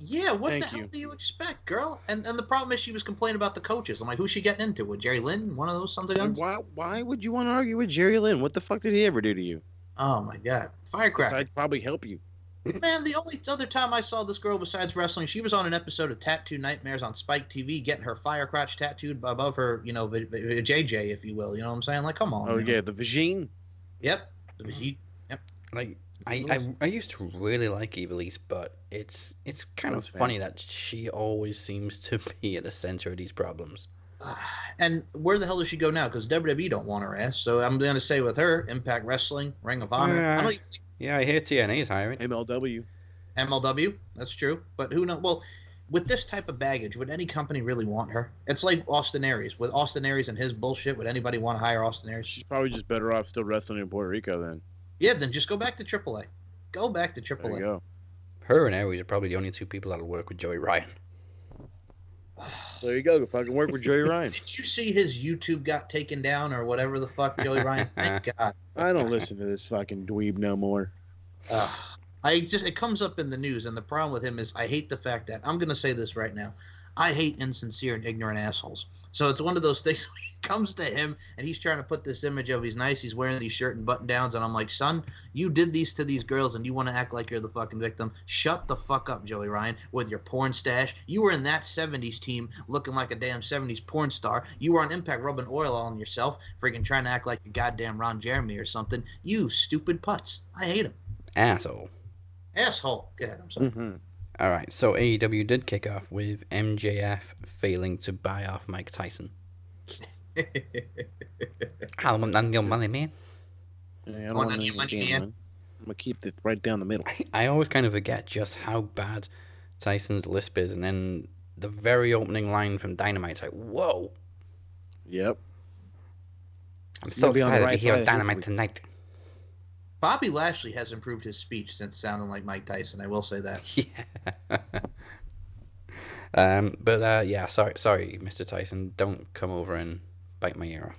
Yeah, what the hell do you expect, girl? And the problem is she was complaining about the coaches. I'm like, who's she getting into? With Jerry Lynn? One of those sons of guns? Why would you want to argue with Jerry Lynn? What the fuck did he ever do to you? Oh, my God. Firecracker. I'd probably help you. Man, the only other time I saw this girl besides wrestling, she was on an episode of Tattoo Nightmares on Spike TV, getting her firecrotch tattooed above her, you know, JJ, if you will. You know what I'm saying? Like, come on. Oh, man. yeah, the vagine. Yep. The vagine. Yep. Like, I used to really like Evilise, but it's kind of funny that she always seems to be at the center of these problems. And where the hell does she go now? Because WWE don't want her ass. So I'm going to say with her, Impact Wrestling, Ring of Honor. I don't even think Yeah, I hear TNA is hiring. MLW, that's true. But who knows? Well, with this type of baggage, would any company really want her? It's like Austin Aries. With Austin Aries and his bullshit, would anybody want to hire Austin Aries? She's probably just better off still wrestling in Puerto Rico then. Yeah, then just go back to AAA. Go back to AAA. There you go. Her and Aries are probably the only two people that'll work with Joey Ryan. There you go. Go fucking work with Joey Ryan. Did you see his YouTube got taken down or whatever the fuck, Joey Ryan? Thank God. I don't listen to this fucking dweeb no more. It comes up in the news, and the problem with him is I hate the fact that I'm going to say this right now. I hate insincere and ignorant assholes. So it's one of those things when he comes to him and he's trying to put this image of he's nice, he's wearing these shirt and button downs, and I'm like, son, you did these to these girls and you want to act like you're the fucking victim. Shut the fuck up, Joey Ryan, with your porn stash. You were in that 70s team looking like a damn 70s porn star. You were on Impact rubbing oil on yourself, freaking trying to act like a goddamn Ron Jeremy or something. You stupid putz. I hate him. Asshole. Asshole. Go ahead, I'm sorry. Mm-hmm. All right, so AEW did kick off with MJF failing to buy off Mike Tyson. I want none of your money, man. Yeah, I don't want any money, man. I'm gonna keep it right down the middle. I always kind of forget just how bad Tyson's lisp is, and then the very opening line from Dynamite's like, whoa. Yep. I'm so excited to hear Dynamite tonight. Bobby Lashley has improved his speech since sounding like Mike Tyson. I will say that. Yeah. Yeah, sorry, Mr. Tyson. Don't come over and bite my ear off.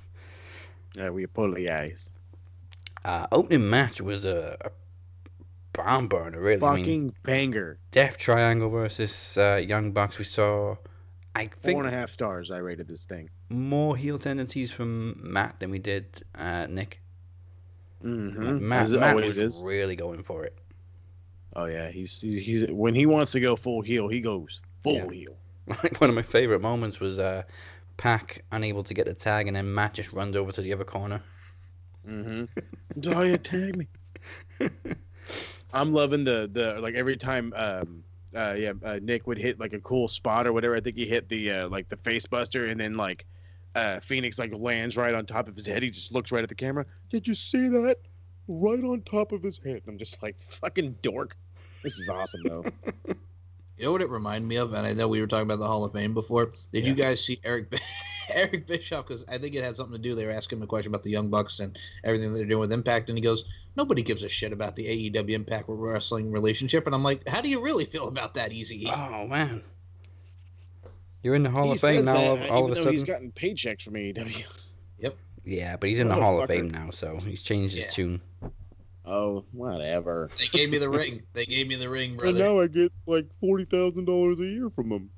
Yeah, we apologize. Opening match was a barn burner, really. Fucking banger. Death Triangle versus Young Bucks. We saw, I think, 4.5 stars. I rated this thing. More heel tendencies from Matt than we did Nick. Mm-hmm. Matt was really going for it. Oh yeah, he's when he wants to go full heel, he goes full heel. One of my favorite moments was Pac unable to get the tag, and then Matt just runs over to the other corner. Mm-hmm. Daya, tag me. I'm loving the like every time Nick would hit like a cool spot or whatever. I think he hit the like the face buster, and then like Phoenix like lands right on top of his head. He just looks right at the camera. Did you see that? Right on top of his head. I'm just like, fucking dork. This is awesome though. You know what it reminded me of? And I know we were talking about the Hall of Fame before. Did you guys see Eric Bischoff? Because I think it had something to do. They were asking him a question about the Young Bucks and everything they're doing with Impact. And he goes, nobody gives a shit about the AEW Impact Wrestling relationship. And I'm like, how do you really feel about that, Easy? Oh, man. You're in the Hall of Fame now, all of a sudden? He's gotten paychecks from AEW. Yep. Yeah, but he's in the Hall of Fame now, so he's changed his tune. Oh, whatever. They gave me the ring. They gave me the ring, brother. And now I get like $40,000 a year from them.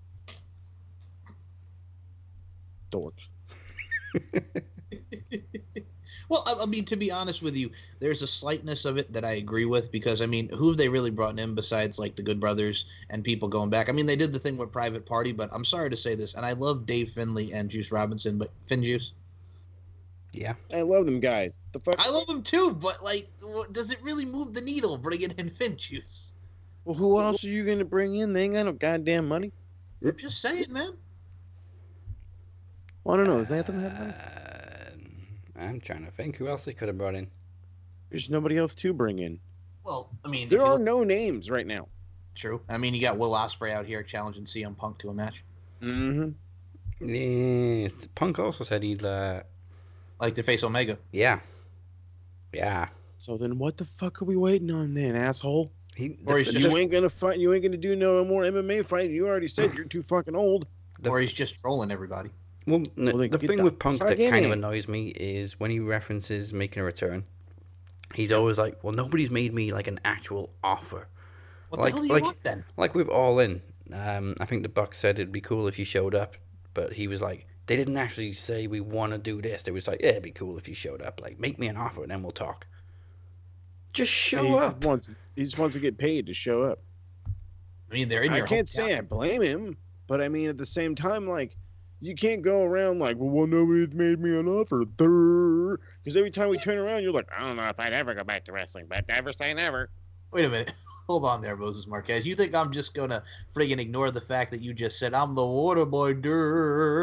Dorks. Well, I mean, to be honest with you, there's a slightness of it that I agree with because, I mean, who have they really brought in besides, like, the Good Brothers and people going back? I mean, they did the thing with Private Party, but I'm sorry to say this, and I love Dave Finlay and Juice Robinson, but Finjuice. Yeah. I love them guys. The fuck? I love them too, but, like, does it really move the needle bringing in Finjuice? Well, who else are you going to bring in? They ain't got no goddamn money. I'm just saying, man. Well, I don't know. Does Anthem have money? I'm trying to think who else they could have brought in. There's nobody else to bring in. Well, I mean, there are no names right now. True. I mean, you got Will Ospreay out here challenging CM Punk to a match. Mm-hmm. Yeah, Punk also said he'd like to face Omega. Yeah. Yeah. So then, what the fuck are we waiting on then, asshole? You ain't gonna fight. You ain't gonna do no more MMA fight. You already said you're too fucking old. Or he's just trolling everybody. Well, the thing with Punk that kind of annoys me is when he references making a return, he's always like, well, nobody's made me like an actual offer. What the hell do you want then? Like with All In, I think the Bucks said it'd be cool if you showed up, but he was like, they didn't actually say we want to do this. They was like, yeah, it'd be cool if you showed up. Like, make me an offer and then we'll talk. Just show up. He just wants to get paid to show up. I mean, they're in your I can't say I blame him, but I mean, at the same time, like, you can't go around like, well, nobody's made me an offer. Because every time we turn around, you're like, I don't know if I'd ever go back to wrestling, but never say never. Wait a minute. Hold on there, Moses Marquez. You think I'm just going to friggin' ignore the fact that you just said, I'm the water boy,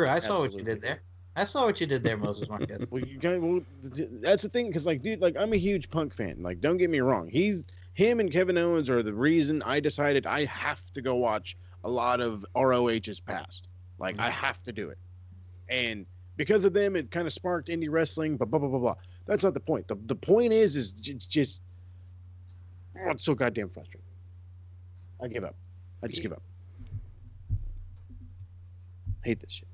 I saw what you did there. I saw what you did there, Moses Marquez. That's the thing, because, like, dude, like, I'm a huge Punk fan. Like, don't get me wrong. Him and Kevin Owens are the reason I decided I have to go watch a lot of ROH's past. Like, I have to do it. And because of them, it kind of sparked indie wrestling, blah, blah, blah, blah, blah. That's not the point. The point is just, it's so goddamn frustrating. I give up. I just give up. Hate this shit.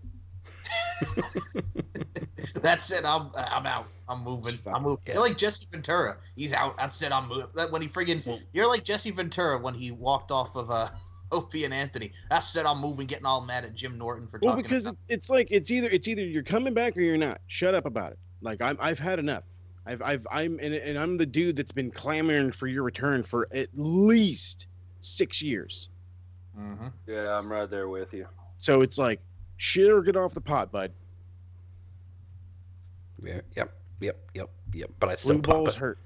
That's it. I'm out. I'm moving. Yeah. You're like Jesse Ventura. He's out. That's it. I'm moving. When he friggin', you're like Jesse Ventura when he walked off of Sophie and Anthony. That's it. I'm moving, getting all mad at Jim Norton for Well, talking. because it's like it's either you're coming back or you're not. Shut up about it. Like I've had enough. I'm the dude that's been clamoring for your return for at least 6 years. Mm-hmm. Yeah, I'm right there with you. So it's like, shit or get off the pot, bud. Yeah, yep. But I still Blue pop balls it. hurt.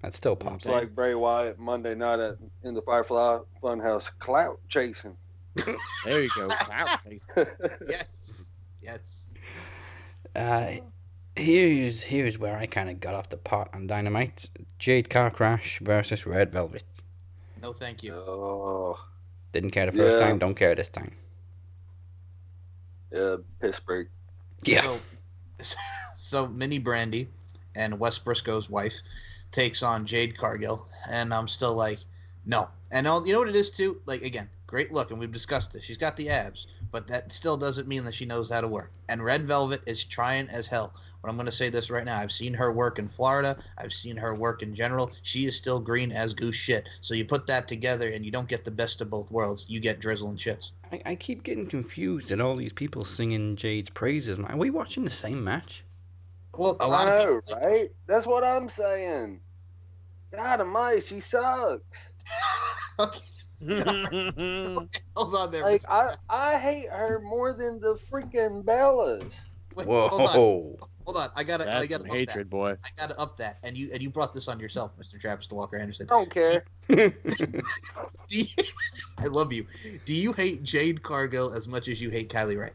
That still pops. It's like Bray Wyatt Monday night in the Firefly Funhouse, clout chasing. There you go. Clout chasing. Yes. Here's where I kind of got off the pot on Dynamite. Jade Car Crash versus Red Velvet. No, thank you. Oh. Didn't care the first time, don't care this time. Yeah, piss break. Yeah. So Minnie Brandy and Wes Briscoe's wife takes on Jade Cargill, and I'm still like, no. And you know what it is too? Like, again, great look, and we've discussed this. She's got the abs, but that still doesn't mean that she knows how to work. And Red Velvet is trying as hell. But I'm going to say this right now. I've seen her work in Florida. I've seen her work in general. She is still green as goose shit. So you put that together, and you don't get the best of both worlds. You get drizzle and shits. I keep getting confused at all these people singing Jade's praises. Are we watching the same match? Well, a lot of people, right? That's what I'm saying. God almighty, she sucks. Hold on there. Like, I hate her more than the freaking Bellas. Wait, Whoa. Hold on. I gotta up hatred, that. boy. I gotta up that. And you brought this on yourself, Mr. Travis the Walker Anderson. I don't care. I love you. Do you hate Jade Cargill as much as you hate Kylie Ray?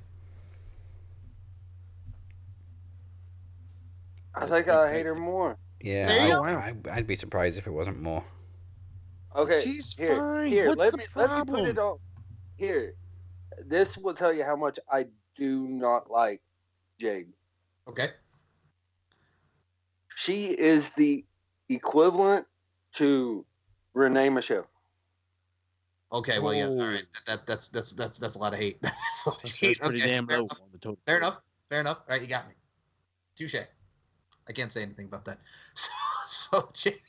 I think I hate her more. Yeah, I'd be surprised if it wasn't more. Okay, she's here, fine. Here, What's let the me problem? put it on. Here, this will tell you how much I do not like Jade. Okay. She is the equivalent to Renee Michelle. Okay, well, yeah, all right. That's a lot of hate. That's a lot of hate. Pretty Okay, damn fair low enough. on the total. Fair enough. All right, you got me. Touche. I can't say anything about that. So Jade,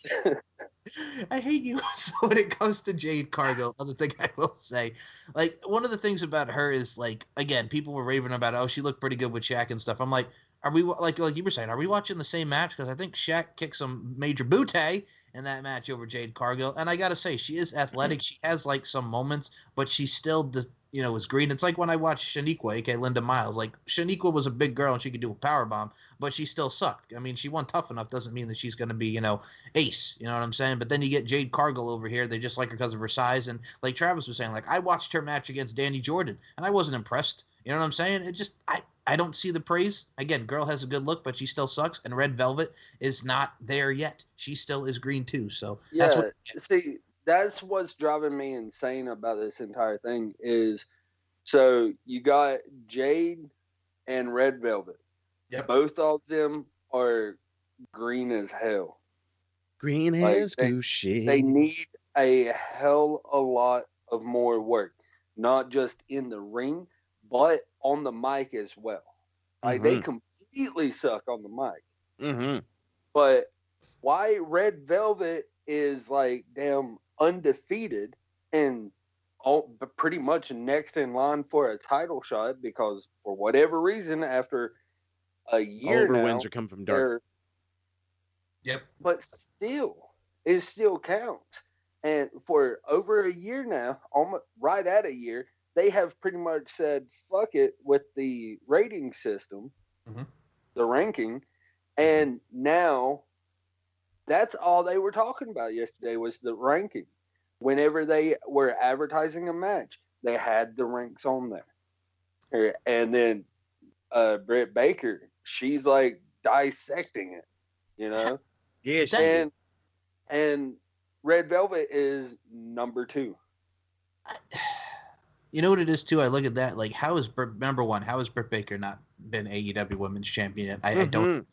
I hate you. So when it comes to Jade Cargill, other thing I will say, like, one of the things about her is, like, again, people were raving about, oh, she looked pretty good with Shaq and stuff. I'm like, are we, like you were saying, are we watching the same match? Because I think Shaq kicked some major bootay in that match over Jade Cargill. And I got to say, she is athletic. She has, like, some moments, but she still is green. It's like when I watched Shaniqua, aka Linda Miles. Like, Shaniqua was a big girl and she could do a powerbomb, but she still sucked. I mean, she won Tough Enough doesn't mean that she's going to be, ace. You know what I'm saying? But then you get Jade Cargill over here. They just like her because of her size. And like Travis was saying, like, I watched her match against Danny Jordan and I wasn't impressed. You know what I'm saying? It just, I don't see the praise. Again, girl has a good look, but she still sucks. And Red Velvet is not there yet. She still is green too. So yeah, see, that's what's driving me insane about this entire thing is, so you got Jade and Red Velvet. Yep. Both of them are green as hell. Green as goose shit. They need a hell a lot of more work, not just in the ring, but on the mic as well. Like, they completely suck on the mic. Mm-hmm. But why Red Velvet is like damn undefeated and pretty much next in line for a title shot, because for whatever reason, after a year all of her now, wins are coming from dark. Yep. But still, it still counts. And for over a year now, almost right at a year, they have pretty much said fuck it with the rating system, the ranking, and now that's all they were talking about yesterday was the ranking. Whenever they were advertising a match, they had the ranks on there. And then Britt Baker, she's like dissecting it, you know? Yes. And Red Velvet is number 2. You know what it is too? I look at that, like, how is number one, how has Britt Baker not been AEW Women's Champion? I don't.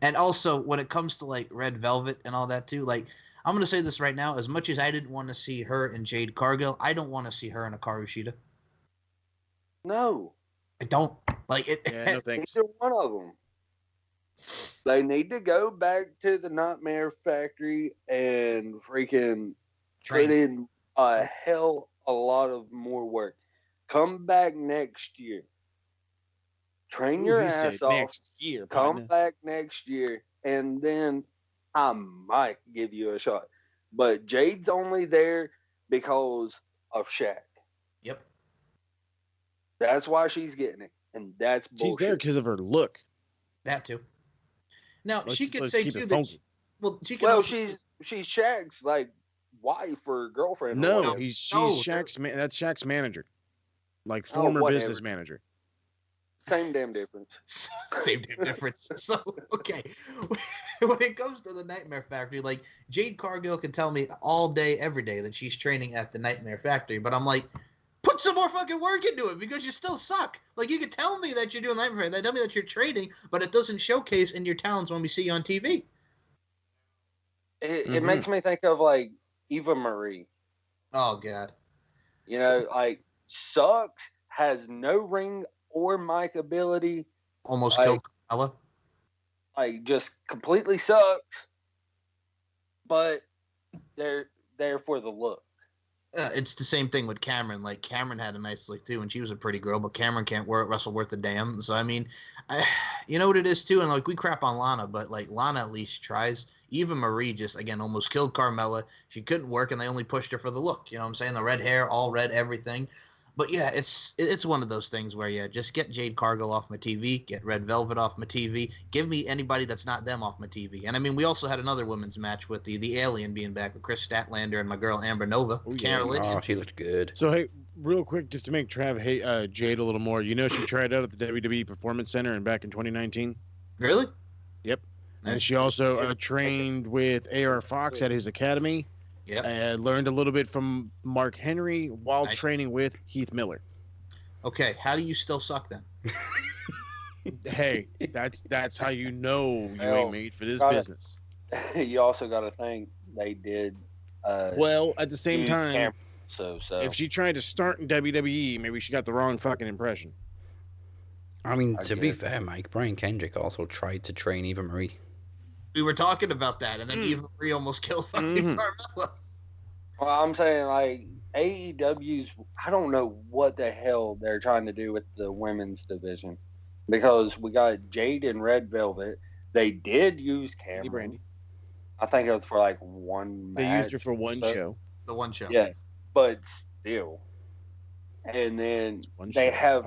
And also when it comes to like Red Velvet and all that too, like, I'm gonna say this right now, as much as I didn't want to see her and Jade Cargill, I don't want to see her and Hikaru Shida. No. I don't. Like it. Yeah, no thanks. Either one of them. They need to go back to the Nightmare Factory and freaking a hell a lot of more work. Come back next year. Train your he ass said off. next year, Come partner. back next year, and then I might give you a shot. But Jade's only there because of Shaq. Yep. That's why she's getting it, and that's She's there bullshit. because of her look. That too. Now she could let's say keep too it that. funky. She can Well, also say, she's Shaq's like wife or girlfriend. Or No, whatever. she's No, Shaq's that's Shaq's manager, like Oh, former whatever. business manager. Same damn difference. same damn difference. So okay, when it comes to the Nightmare Factory, like Jade Cargill can tell me all day, every day that she's training at the Nightmare Factory, but I'm like, put some more fucking work into it because you still suck. Like you can tell me that you're doing Nightmare Factory, tell me that you're training, but it doesn't showcase in your talents when we see you on TV. It makes me think of like Eva Marie. Oh god. You know, like sucks, has no ring or mic ability. Almost like, killed Carmella. Like just completely sucks. But they're there for the look. It's the same thing with Cameron. Like Cameron had a nice look too, and she was a pretty girl. But Cameron can't wrestle worth a damn. So I mean, you know what it is too. And like we crap on Lana, but like Lana at least tries. Eva Marie just again almost killed Carmella. She couldn't work, and they only pushed her for the look. You know what I'm saying? The red hair, all red, everything. But yeah, it's one of those things where just get Jade Cargill off my TV, get Red Velvet off my TV, give me anybody that's not them off my TV. And I mean, we also had another women's match with the Alien being back with Chris Statlander and my girl Amber Nova. Oh, she looked good. So hey, real quick, just to make Trav hate Jade a little more, you know she tried out at the WWE Performance Center and back in 2019. Really? Yep. Nice. And she also trained with AR Fox at his academy. Yep. And learned a little bit from Mark Henry while training with Heath Miller. Okay, how do you still suck then? Hey, that's how you know you ain't made for this business. You also got to think they did. Well, at the same time, so if she tried to start in WWE, maybe she got the wrong fucking impression. I mean, to be fair, Mike, Brian Kendrick also tried to train Eva Marie. We were talking about that, and then Eva Marie almost killed fucking Carmella. Well, I'm saying like AEW's. I don't know what the hell they're trying to do with the women's division, because we got Jade and Red Velvet. They did use Cameron. Brandy. I think it was for like one match. They used her for one show. The one show. Yeah, but still. And then they have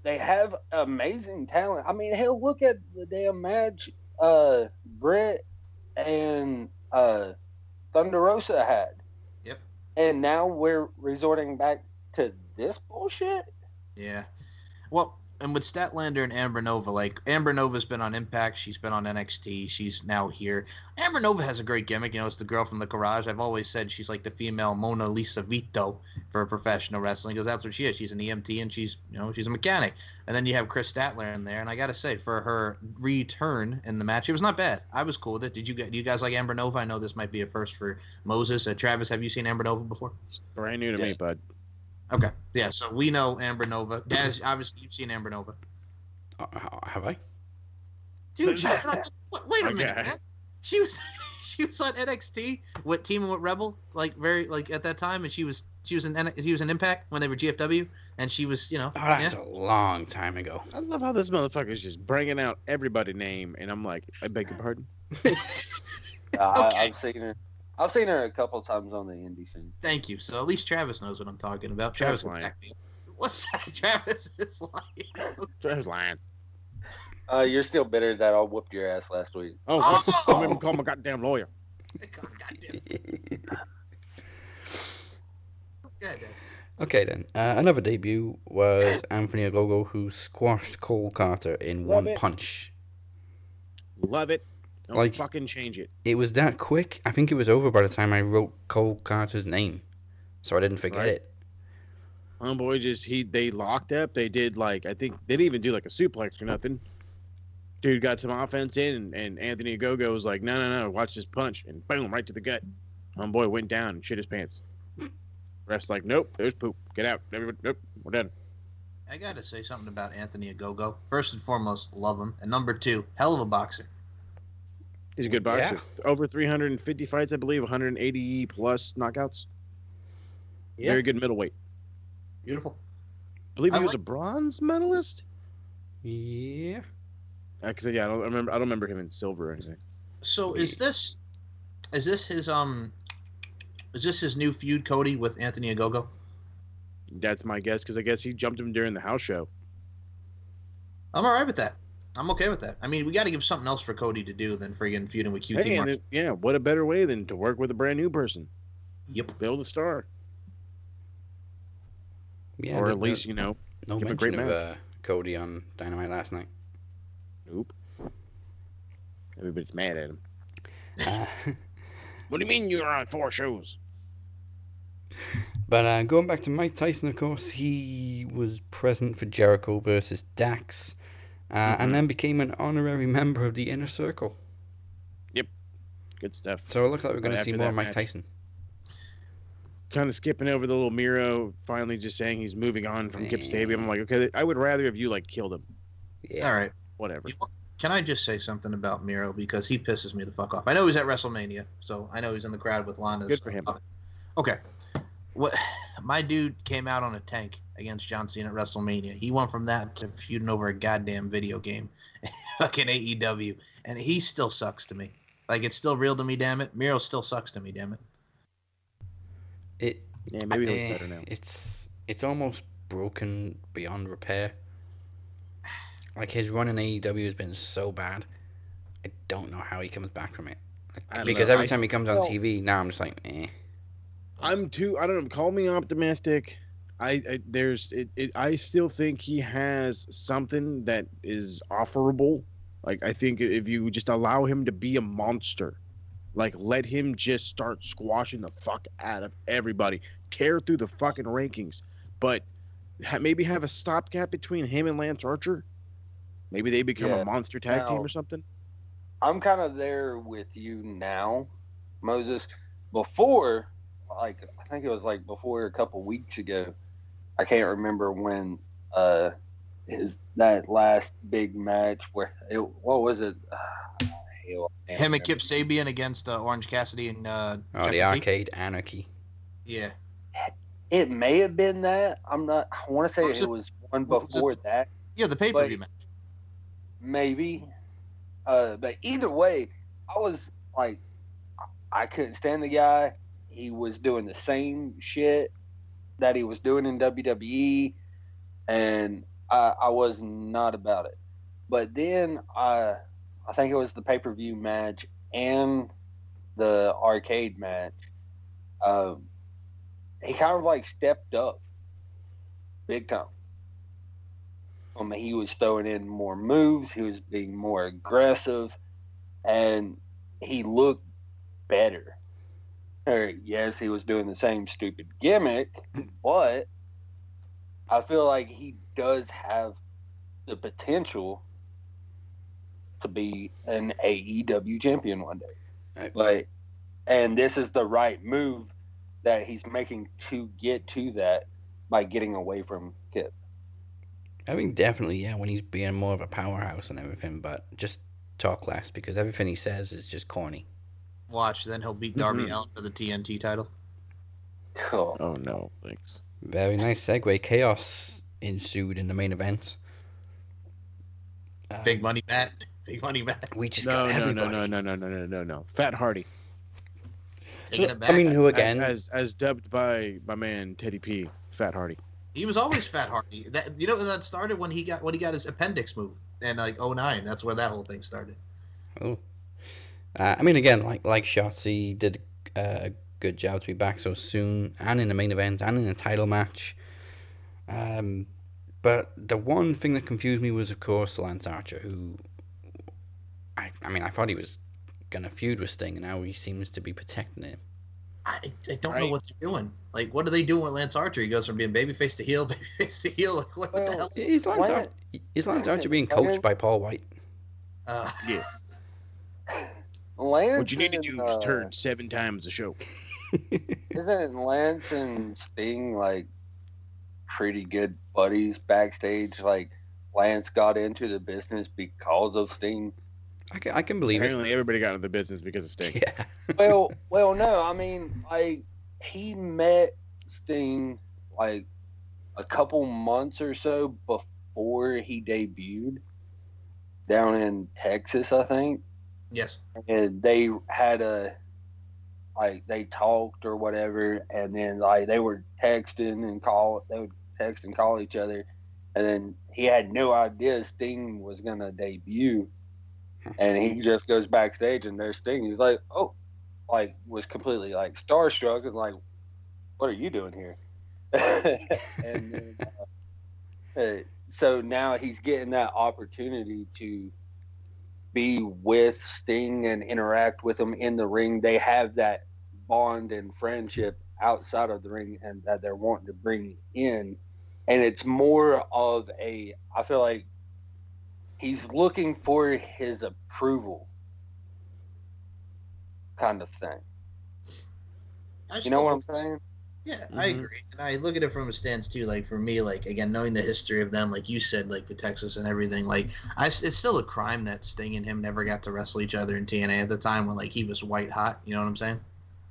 they have amazing talent. I mean, hell, look at the damn match Britt and Thunder Rosa had. Yep. And now we're resorting back to this bullshit? Yeah. Well, and with Statlander and Amber Nova, like Amber Nova's been on Impact, she's been on NXT, she's now here. Amber Nova has a great gimmick, you know, it's the girl from the garage. I've always said she's like the female Mona Lisa Vito for professional wrestling, because that's what she is. She's an EMT and she's a mechanic. And then you have Chris Statler in there, and I gotta say, for her return in the match, it was not bad. I was cool with it. Do you guys like Amber Nova? I know this might be a first for Moses. Travis, have you seen Amber Nova before? Brand new to me, bud. Okay. Yeah, so we know Amber Nova. Daz, obviously you've seen Amber Nova. Have I? Dude, wait a minute, man. She was on NXT with teaming with Rebel, very at that time, and she was in Impact when they were GFW, and she was Oh, that's a long time ago. I love how this motherfucker's just bringing out everybody's name, and I'm like, I beg your pardon. Okay. I've seen her a couple times on the indie scene. Thank you. So at least Travis knows what I'm talking about. Travis will back me up. What's that? Travis is lying. Travis lying. You're still bitter that I whooped your ass last week. Oh, what? Don't even call my goddamn lawyer. Okay then. Another debut was Anthony Ogogo, who squashed Cole Carter in one punch. Love it. Don't fucking change it. It was that quick. I think it was over by the time I wrote Cole Carter's name, so I didn't forget it. Homeboy they locked up. They did I think they didn't even do a suplex or nothing. Dude got some offense in, and Anthony Ogogo was like, no, watch this punch, and boom, right to the gut. Homeboy went down and shit his pants. Ref's like, nope, there's poop. Get out. Everybody, nope, we're done. I gotta say something about Anthony Ogogo. First and foremost, love him, and number two, hell of a boxer. He's a good boxer. Yeah. Over 350 fights, I believe, 180 plus knockouts. Yeah. Very good middleweight. Beautiful. I believe he was a bronze medalist. Yeah. Because I don't remember him in silver or anything. So is this his new feud, Cody, with Anthony Ogogo? That's my guess, because I guess he jumped him during the house show. I'm all right with that. I'm okay with that. I mean, we got to give something else for Cody to do than friggin' feuding with QT. Hey, yeah, what a better way than to work with a brand new person. Yep. Build a star. Yeah. Or at least, no give him a mention great of match. Cody on Dynamite last night. Nope. Everybody's mad at him. What do you mean you're on 4 shows? But going back to Mike Tyson, of course, he was present for Jericho versus Dax, and then became an honorary member of the Inner Circle. Yep. Good stuff. So it looks like we're going to see more Mike match. Tyson. Kind of skipping over the little Miro, finally just saying he's moving on from Kip Sabian. I'm like, okay, I would rather have you killed him. Yeah. All right. Whatever. Can I just say something about Miro, because he pisses me the fuck off? I know he's at WrestleMania, so I know he's in the crowd with Lana's. Good for him. Okay. What? My dude came out on a tank against John Cena at WrestleMania. He went from that to feuding over a goddamn video game, fucking AEW, and he still sucks to me. Like, it's still real to me, damn it. Miro still sucks to me, damn it. Yeah, maybe he'll look better now. It's almost broken beyond repair. Like, his run in AEW has been so bad. I don't know how he comes back from it. Because every time he comes on TV, now I'm just like, eh. I don't know. Call me optimistic. I still think he has something that is offerable. Like, I think if you just allow him to be a monster, like, let him just start squashing the fuck out of everybody, tear through the fucking rankings, but maybe have a stopgap between him and Lance Archer. Maybe they become a monster tag team or something. I'm kind of there with you now, Moses. Before, like, I think it was like before a couple weeks ago. I can't remember when that last big match what was it? Him and Kip Sabian against Orange Cassidy and the Arcade Anarchy. Yeah. It may have been that. I want to say it was one before that. Yeah, the pay-per-view match. Maybe. But either way, I was like, I couldn't stand the guy. He was doing the same shit that he was doing in WWE, and I was not about it. But then I think it was the pay-per-view match and the arcade match. He kind of like stepped up big time. I mean, he was throwing in more moves. He was being more aggressive, and he looked better. Yes, he was doing the same stupid gimmick, but I feel like he does have the potential to be an AEW champion one day. And this is the right move that he's making to get to that by getting away from Kip. I mean, definitely, yeah, when he's being more of a powerhouse and everything, but just talk less, because everything he says is just corny. Watch, then he'll beat Darby Allin for the TNT title. Cool. Oh, no, thanks. Very nice segue. Chaos ensued in the main event. Big Money Matt. Big Money Matt. We just got everybody. No. Fat Hardy. Taking it back. I mean, who again? As dubbed by my man Teddy P. Fat Hardy. He was always Fat Hardy. That started when he got his appendix moved in like 2009. That's where that whole thing started. Oh. I mean, again, like Shotzi did a good job to be back so soon, and in the main event, and in a title match. But the one thing that confused me was, of course, Lance Archer, who, I thought he was gonna feud with Sting, and now he seems to be protecting him. I don't know what they're doing. Like, what are they doing with Lance Archer? He goes from being babyface to heel, babyface to heel. Like, what the hell? Is Lance Archer being coached by Paul White? Yeah. Lance what you need to do is turn 7 times a show. Isn't Lance and Sting like pretty good buddies backstage? Like, Lance got into the business because of Sting. I can believe Apparently everybody got into the business because of Sting. Yeah. well, no. I mean, like, he met Sting like a couple months or so before he debuted down in Texas, I think. Yes. And they had they talked or whatever, and then like they were texting and they would text and call each other, and then he had no idea Sting was gonna debut, and he just goes backstage and there's Sting. He's like, oh, like was completely like starstruck and like, what are you doing here? And then, so now he's getting that opportunity to be with Sting and interact with him in the ring. They have that bond and friendship outside of the ring, and that they're wanting to bring in. And it's more of I feel like he's looking for his approval kind of thing. You know what I'm saying? Yeah, I agree. And I look at it from a stance too, like for me, like again, knowing the history of them, like you said, like with Texas and everything, like it's still a crime that Sting and him never got to wrestle each other in TNA at the time when like he was white hot. You know what I'm saying?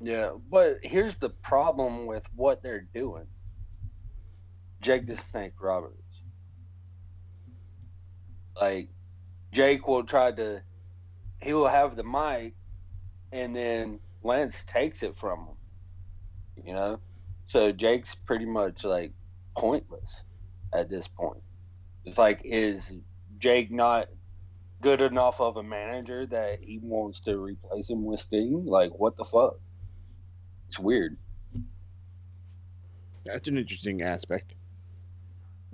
Yeah, but here's the problem with what they're doing. Jake the Snake Roberts. Like, Jake will he will have the mic, and then Lance takes it from him. You know? So Jake's pretty much like pointless at this point. It's like, is Jake not good enough of a manager that he wants to replace him with Sting? Like, what the fuck? It's weird. That's an interesting aspect.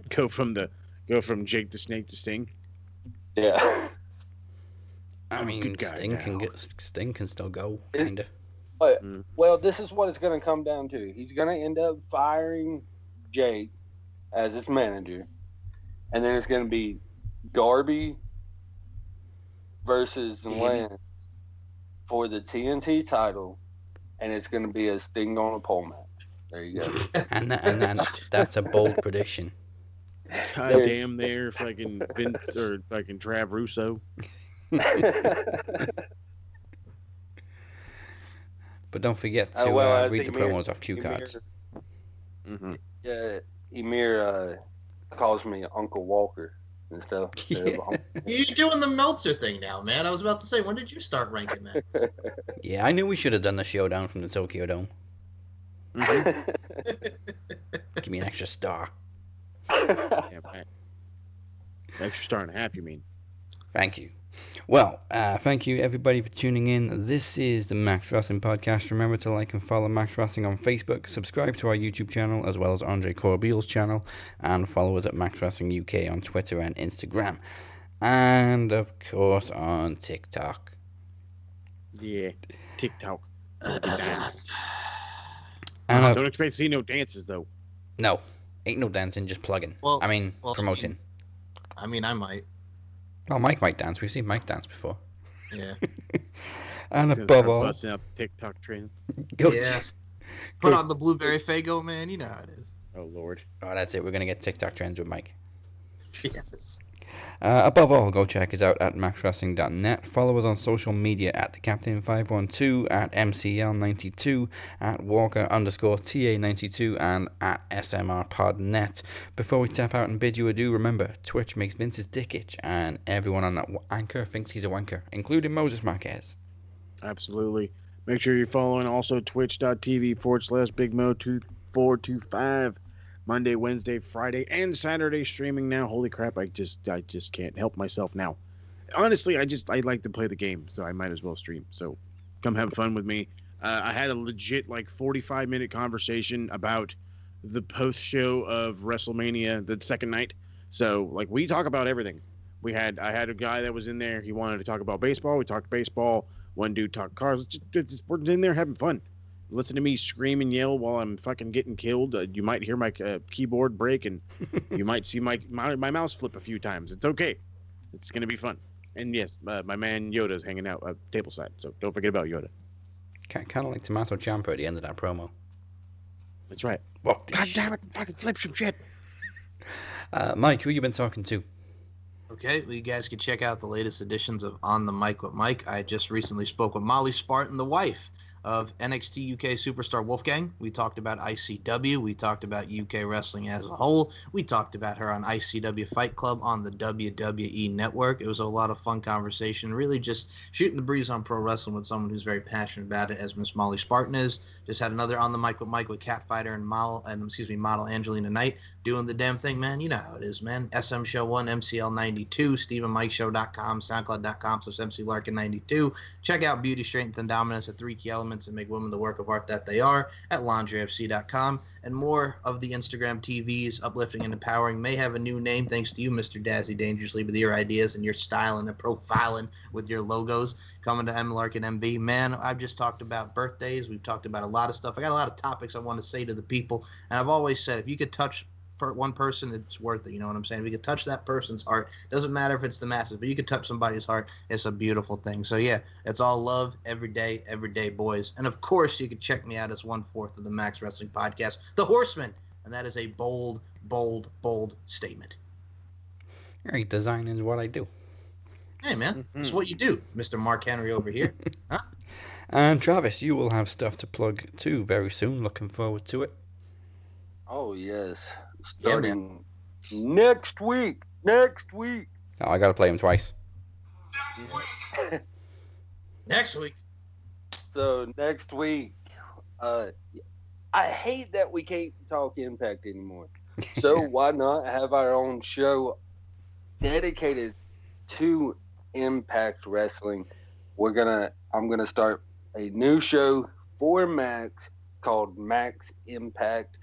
Go from Jake the Snake to Sting. Yeah. I mean, Sting can still go, kinda. But well, this is what it's going to come down to. He's going to end up firing Jake as his manager, and then it's going to be Darby versus Lance for the TNT title, and it's going to be a Sting on a pole match. There you go. and that's a bold prediction. God damn there, fucking Vince or fucking Trav Russo. But don't forget to read the promos off cue cards. Yeah, Emir calls me Uncle Walker and stuff. Yeah. You're doing the Meltzer thing now, man. I was about to say, when did you start ranking that? Yeah, I knew we should have done the showdown from the Tokyo Dome. Give me an extra star. Yeah, extra star and a half, you mean? Thank you. Well, thank you everybody for tuning in. This is the Max Wrestling Podcast. Remember to like and follow Max Wrestling on Facebook, subscribe to our YouTube channel as well as Andre Corbeil's channel, and follow us at Max Wrestling UK on Twitter and Instagram, and of course on TikTok. Yeah, TikTok. And don't expect to see no dances though. No, ain't no dancing, just plugging. Promoting. I mean, I might. Oh, Mike might dance. We've seen Mike dance before. Yeah. And above all, busting out the TikTok trend. Yeah. Put on the Blueberry Fago, man. You know how it is. Oh Lord. Oh, that's it. We're gonna get TikTok trends with Mike. Yes. Above all, go check us out at maxwrestling.net. Follow us on social media at TheCaptain512, at MCL92, at Walker_TA92, and at SMRPodNet. Before we tap out and bid you adieu, remember, Twitch makes Vince's dick itch, and everyone on that Anchor thinks he's a wanker, including Moses Marquez. Absolutely. Make sure you're following also twitch.tv/BigMo2425. Monday, Wednesday, Friday, and Saturday streaming now. Holy crap, I just can't help myself now. Honestly, I like to play the game, so I might as well stream. So come have fun with me. I had a legit 45-minute conversation about the post show of WrestleMania the second night. So we talk about everything. I had a guy that was in there. He wanted to talk about baseball. We talked baseball. One dude talked cars. We're in there having fun. Listen to me scream and yell while I'm fucking getting killed. You might hear my keyboard break, and you might see my mouse flip a few times. It's okay. It's going to be fun. And yes, my man Yoda's hanging out at tableside, so don't forget about Yoda. Kind of like Tommaso Ciampa at the end of that promo. That's right. God damn it, fucking flip some shit. Mike, who you been talking to? Okay, well, you guys can check out the latest editions of On the Mic with Mike. I just recently spoke with Molly Spartan, the wife of NXT UK superstar Wolfgang. We talked about ICW. We talked about UK wrestling as a whole. We talked about her on ICW Fight Club on the WWE Network. It was a lot of fun conversation, really just shooting the breeze on pro wrestling with someone who's very passionate about it, as Miss Molly Spartan is. Just had another On the Mic with Mike with Catfighter and model Angelina Knight doing the damn thing, man. You know how it is, man. SM Show 1, MCL 92, StephenMikeShow.com, SoundCloud.com/MC Larkin 92. Check out Beauty, Strength, and Dominance, the 3 key elements that make women the work of art that they are, at LaundryFC.com. And more of the Instagram TVs, uplifting and empowering, may have a new name thanks to you, Mr. Dazzy Dangerously, with your ideas and your styling and profiling with your logos. Coming to M. Larkin MB. Man, I've just talked about birthdays. We've talked about a lot of stuff. I got a lot of topics I want to say to the people. And I've always said, if you could touch one person, it's worth it. You know what I'm saying? If you could touch that person's heart, doesn't matter if it's the masses, but you could touch somebody's heart. It's a beautiful thing. So yeah, it's all love every day, boys. And of course, you can check me out as 1/4 of the Max Wrestling Podcast, The Horseman, and that is a bold, bold, bold statement. Hey, design is what I do. Hey man, It's what you do, Mr. Mark Henry over here. Huh? And Travis, you will have stuff to plug too very soon. Looking forward to it. Oh yes, starting next week. Next week. Oh, I gotta play him twice. Next week. So next week, I hate that we can't talk Impact anymore. So why not have our own show dedicated to Impact Wrestling? I'm gonna start a new show for Max called Max Impact.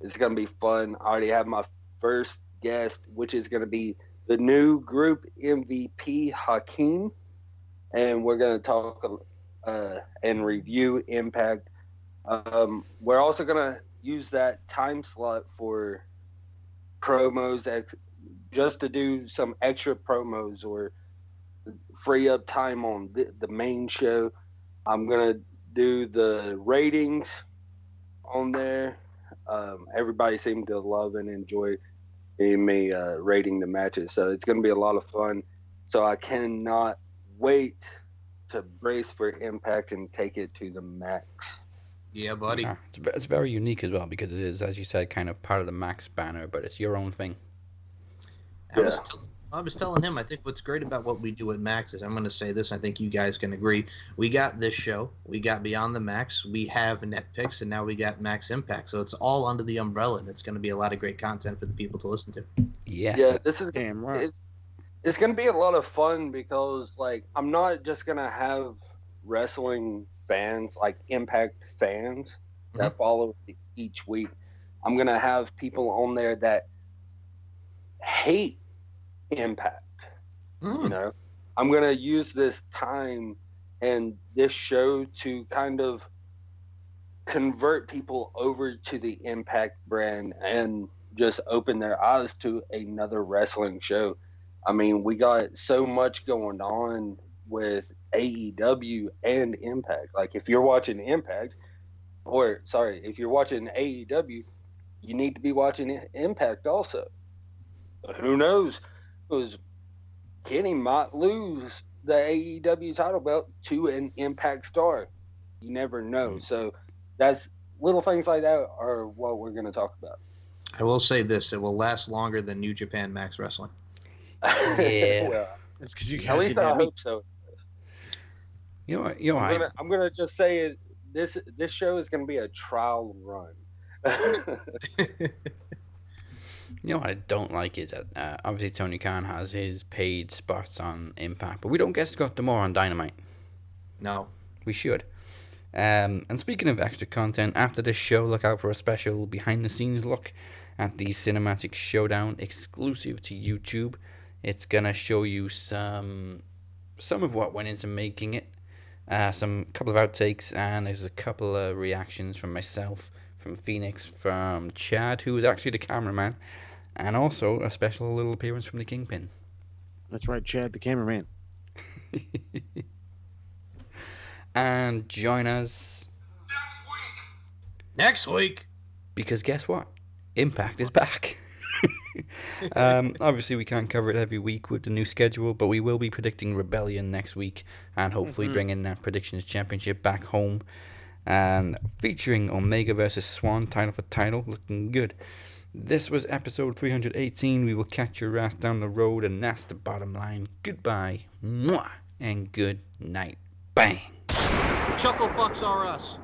It's gonna be fun. I already have my first guest, which is gonna be the new group MVP Hakeem, and we're gonna talk and review Impact. We're also gonna use that time slot for promos, just to do some extra promos or free up time on the main show. I'm gonna do the ratings on there. Everybody seemed to love and enjoy me rating the matches, so it's gonna be a lot of fun. So I cannot wait to brace for Impact and take it to the max. Yeah, buddy. Yeah, it's very unique as well, because it is, as you said, kind of part of the Max banner, but it's your own thing. I was telling him, I think what's great about what we do at Max is, I'm going to say this, I think you guys can agree. We got this show, we got Beyond the Max, we have Net Picks, and now we got Max Impact. So it's all under the umbrella, and it's going to be a lot of great content for the people to listen to. Yes. Yeah, this is damn right. It's going to be a lot of fun because, like, I'm not just going to have wrestling fans, like Impact fans, that follow each week. I'm going to have people on there that hate Impact. You know, I'm going to use this time and this show to kind of convert people over to the Impact brand and just open their eyes to another wrestling show. I mean, we got so much going on with AEW and Impact. Like, if you're watching Impact, if you're watching AEW, you need to be watching Impact also. Who knows? Because Kenny might lose the AEW title belt to an Impact star. You never know. So that's little things like that are what we're going to talk about. I will say this: it will last longer than New Japan Max Wrestling. Yeah. Well, that's because you at least I hope so. I'm gonna just say it. This show is gonna be a trial run. You know what I don't like is that obviously Tony Khan has his paid spots on Impact, but we don't get Scott D'Amore on Dynamite. No. We should. And speaking of extra content, after this show, look out for a special behind-the-scenes look at the Cinematic Showdown exclusive to YouTube. It's gonna show you some of what went into making it, some couple of outtakes, and there's a couple of reactions from myself, from Phoenix, from Chad, who is actually the cameraman, and also a special little appearance from the Kingpin. That's right, Chad, the cameraman. And join us next week. Because guess what? Impact is back. Obviously, we can't cover it every week with the new schedule, but we will be predicting Rebellion next week and hopefully bringing that Predictions Championship back home and featuring Omega versus Swan title for title. Looking good. This was episode 318. We will catch your ass down the road, and that's the bottom line. Goodbye, mwah, and good night. Bang. Chuckle fucks are us.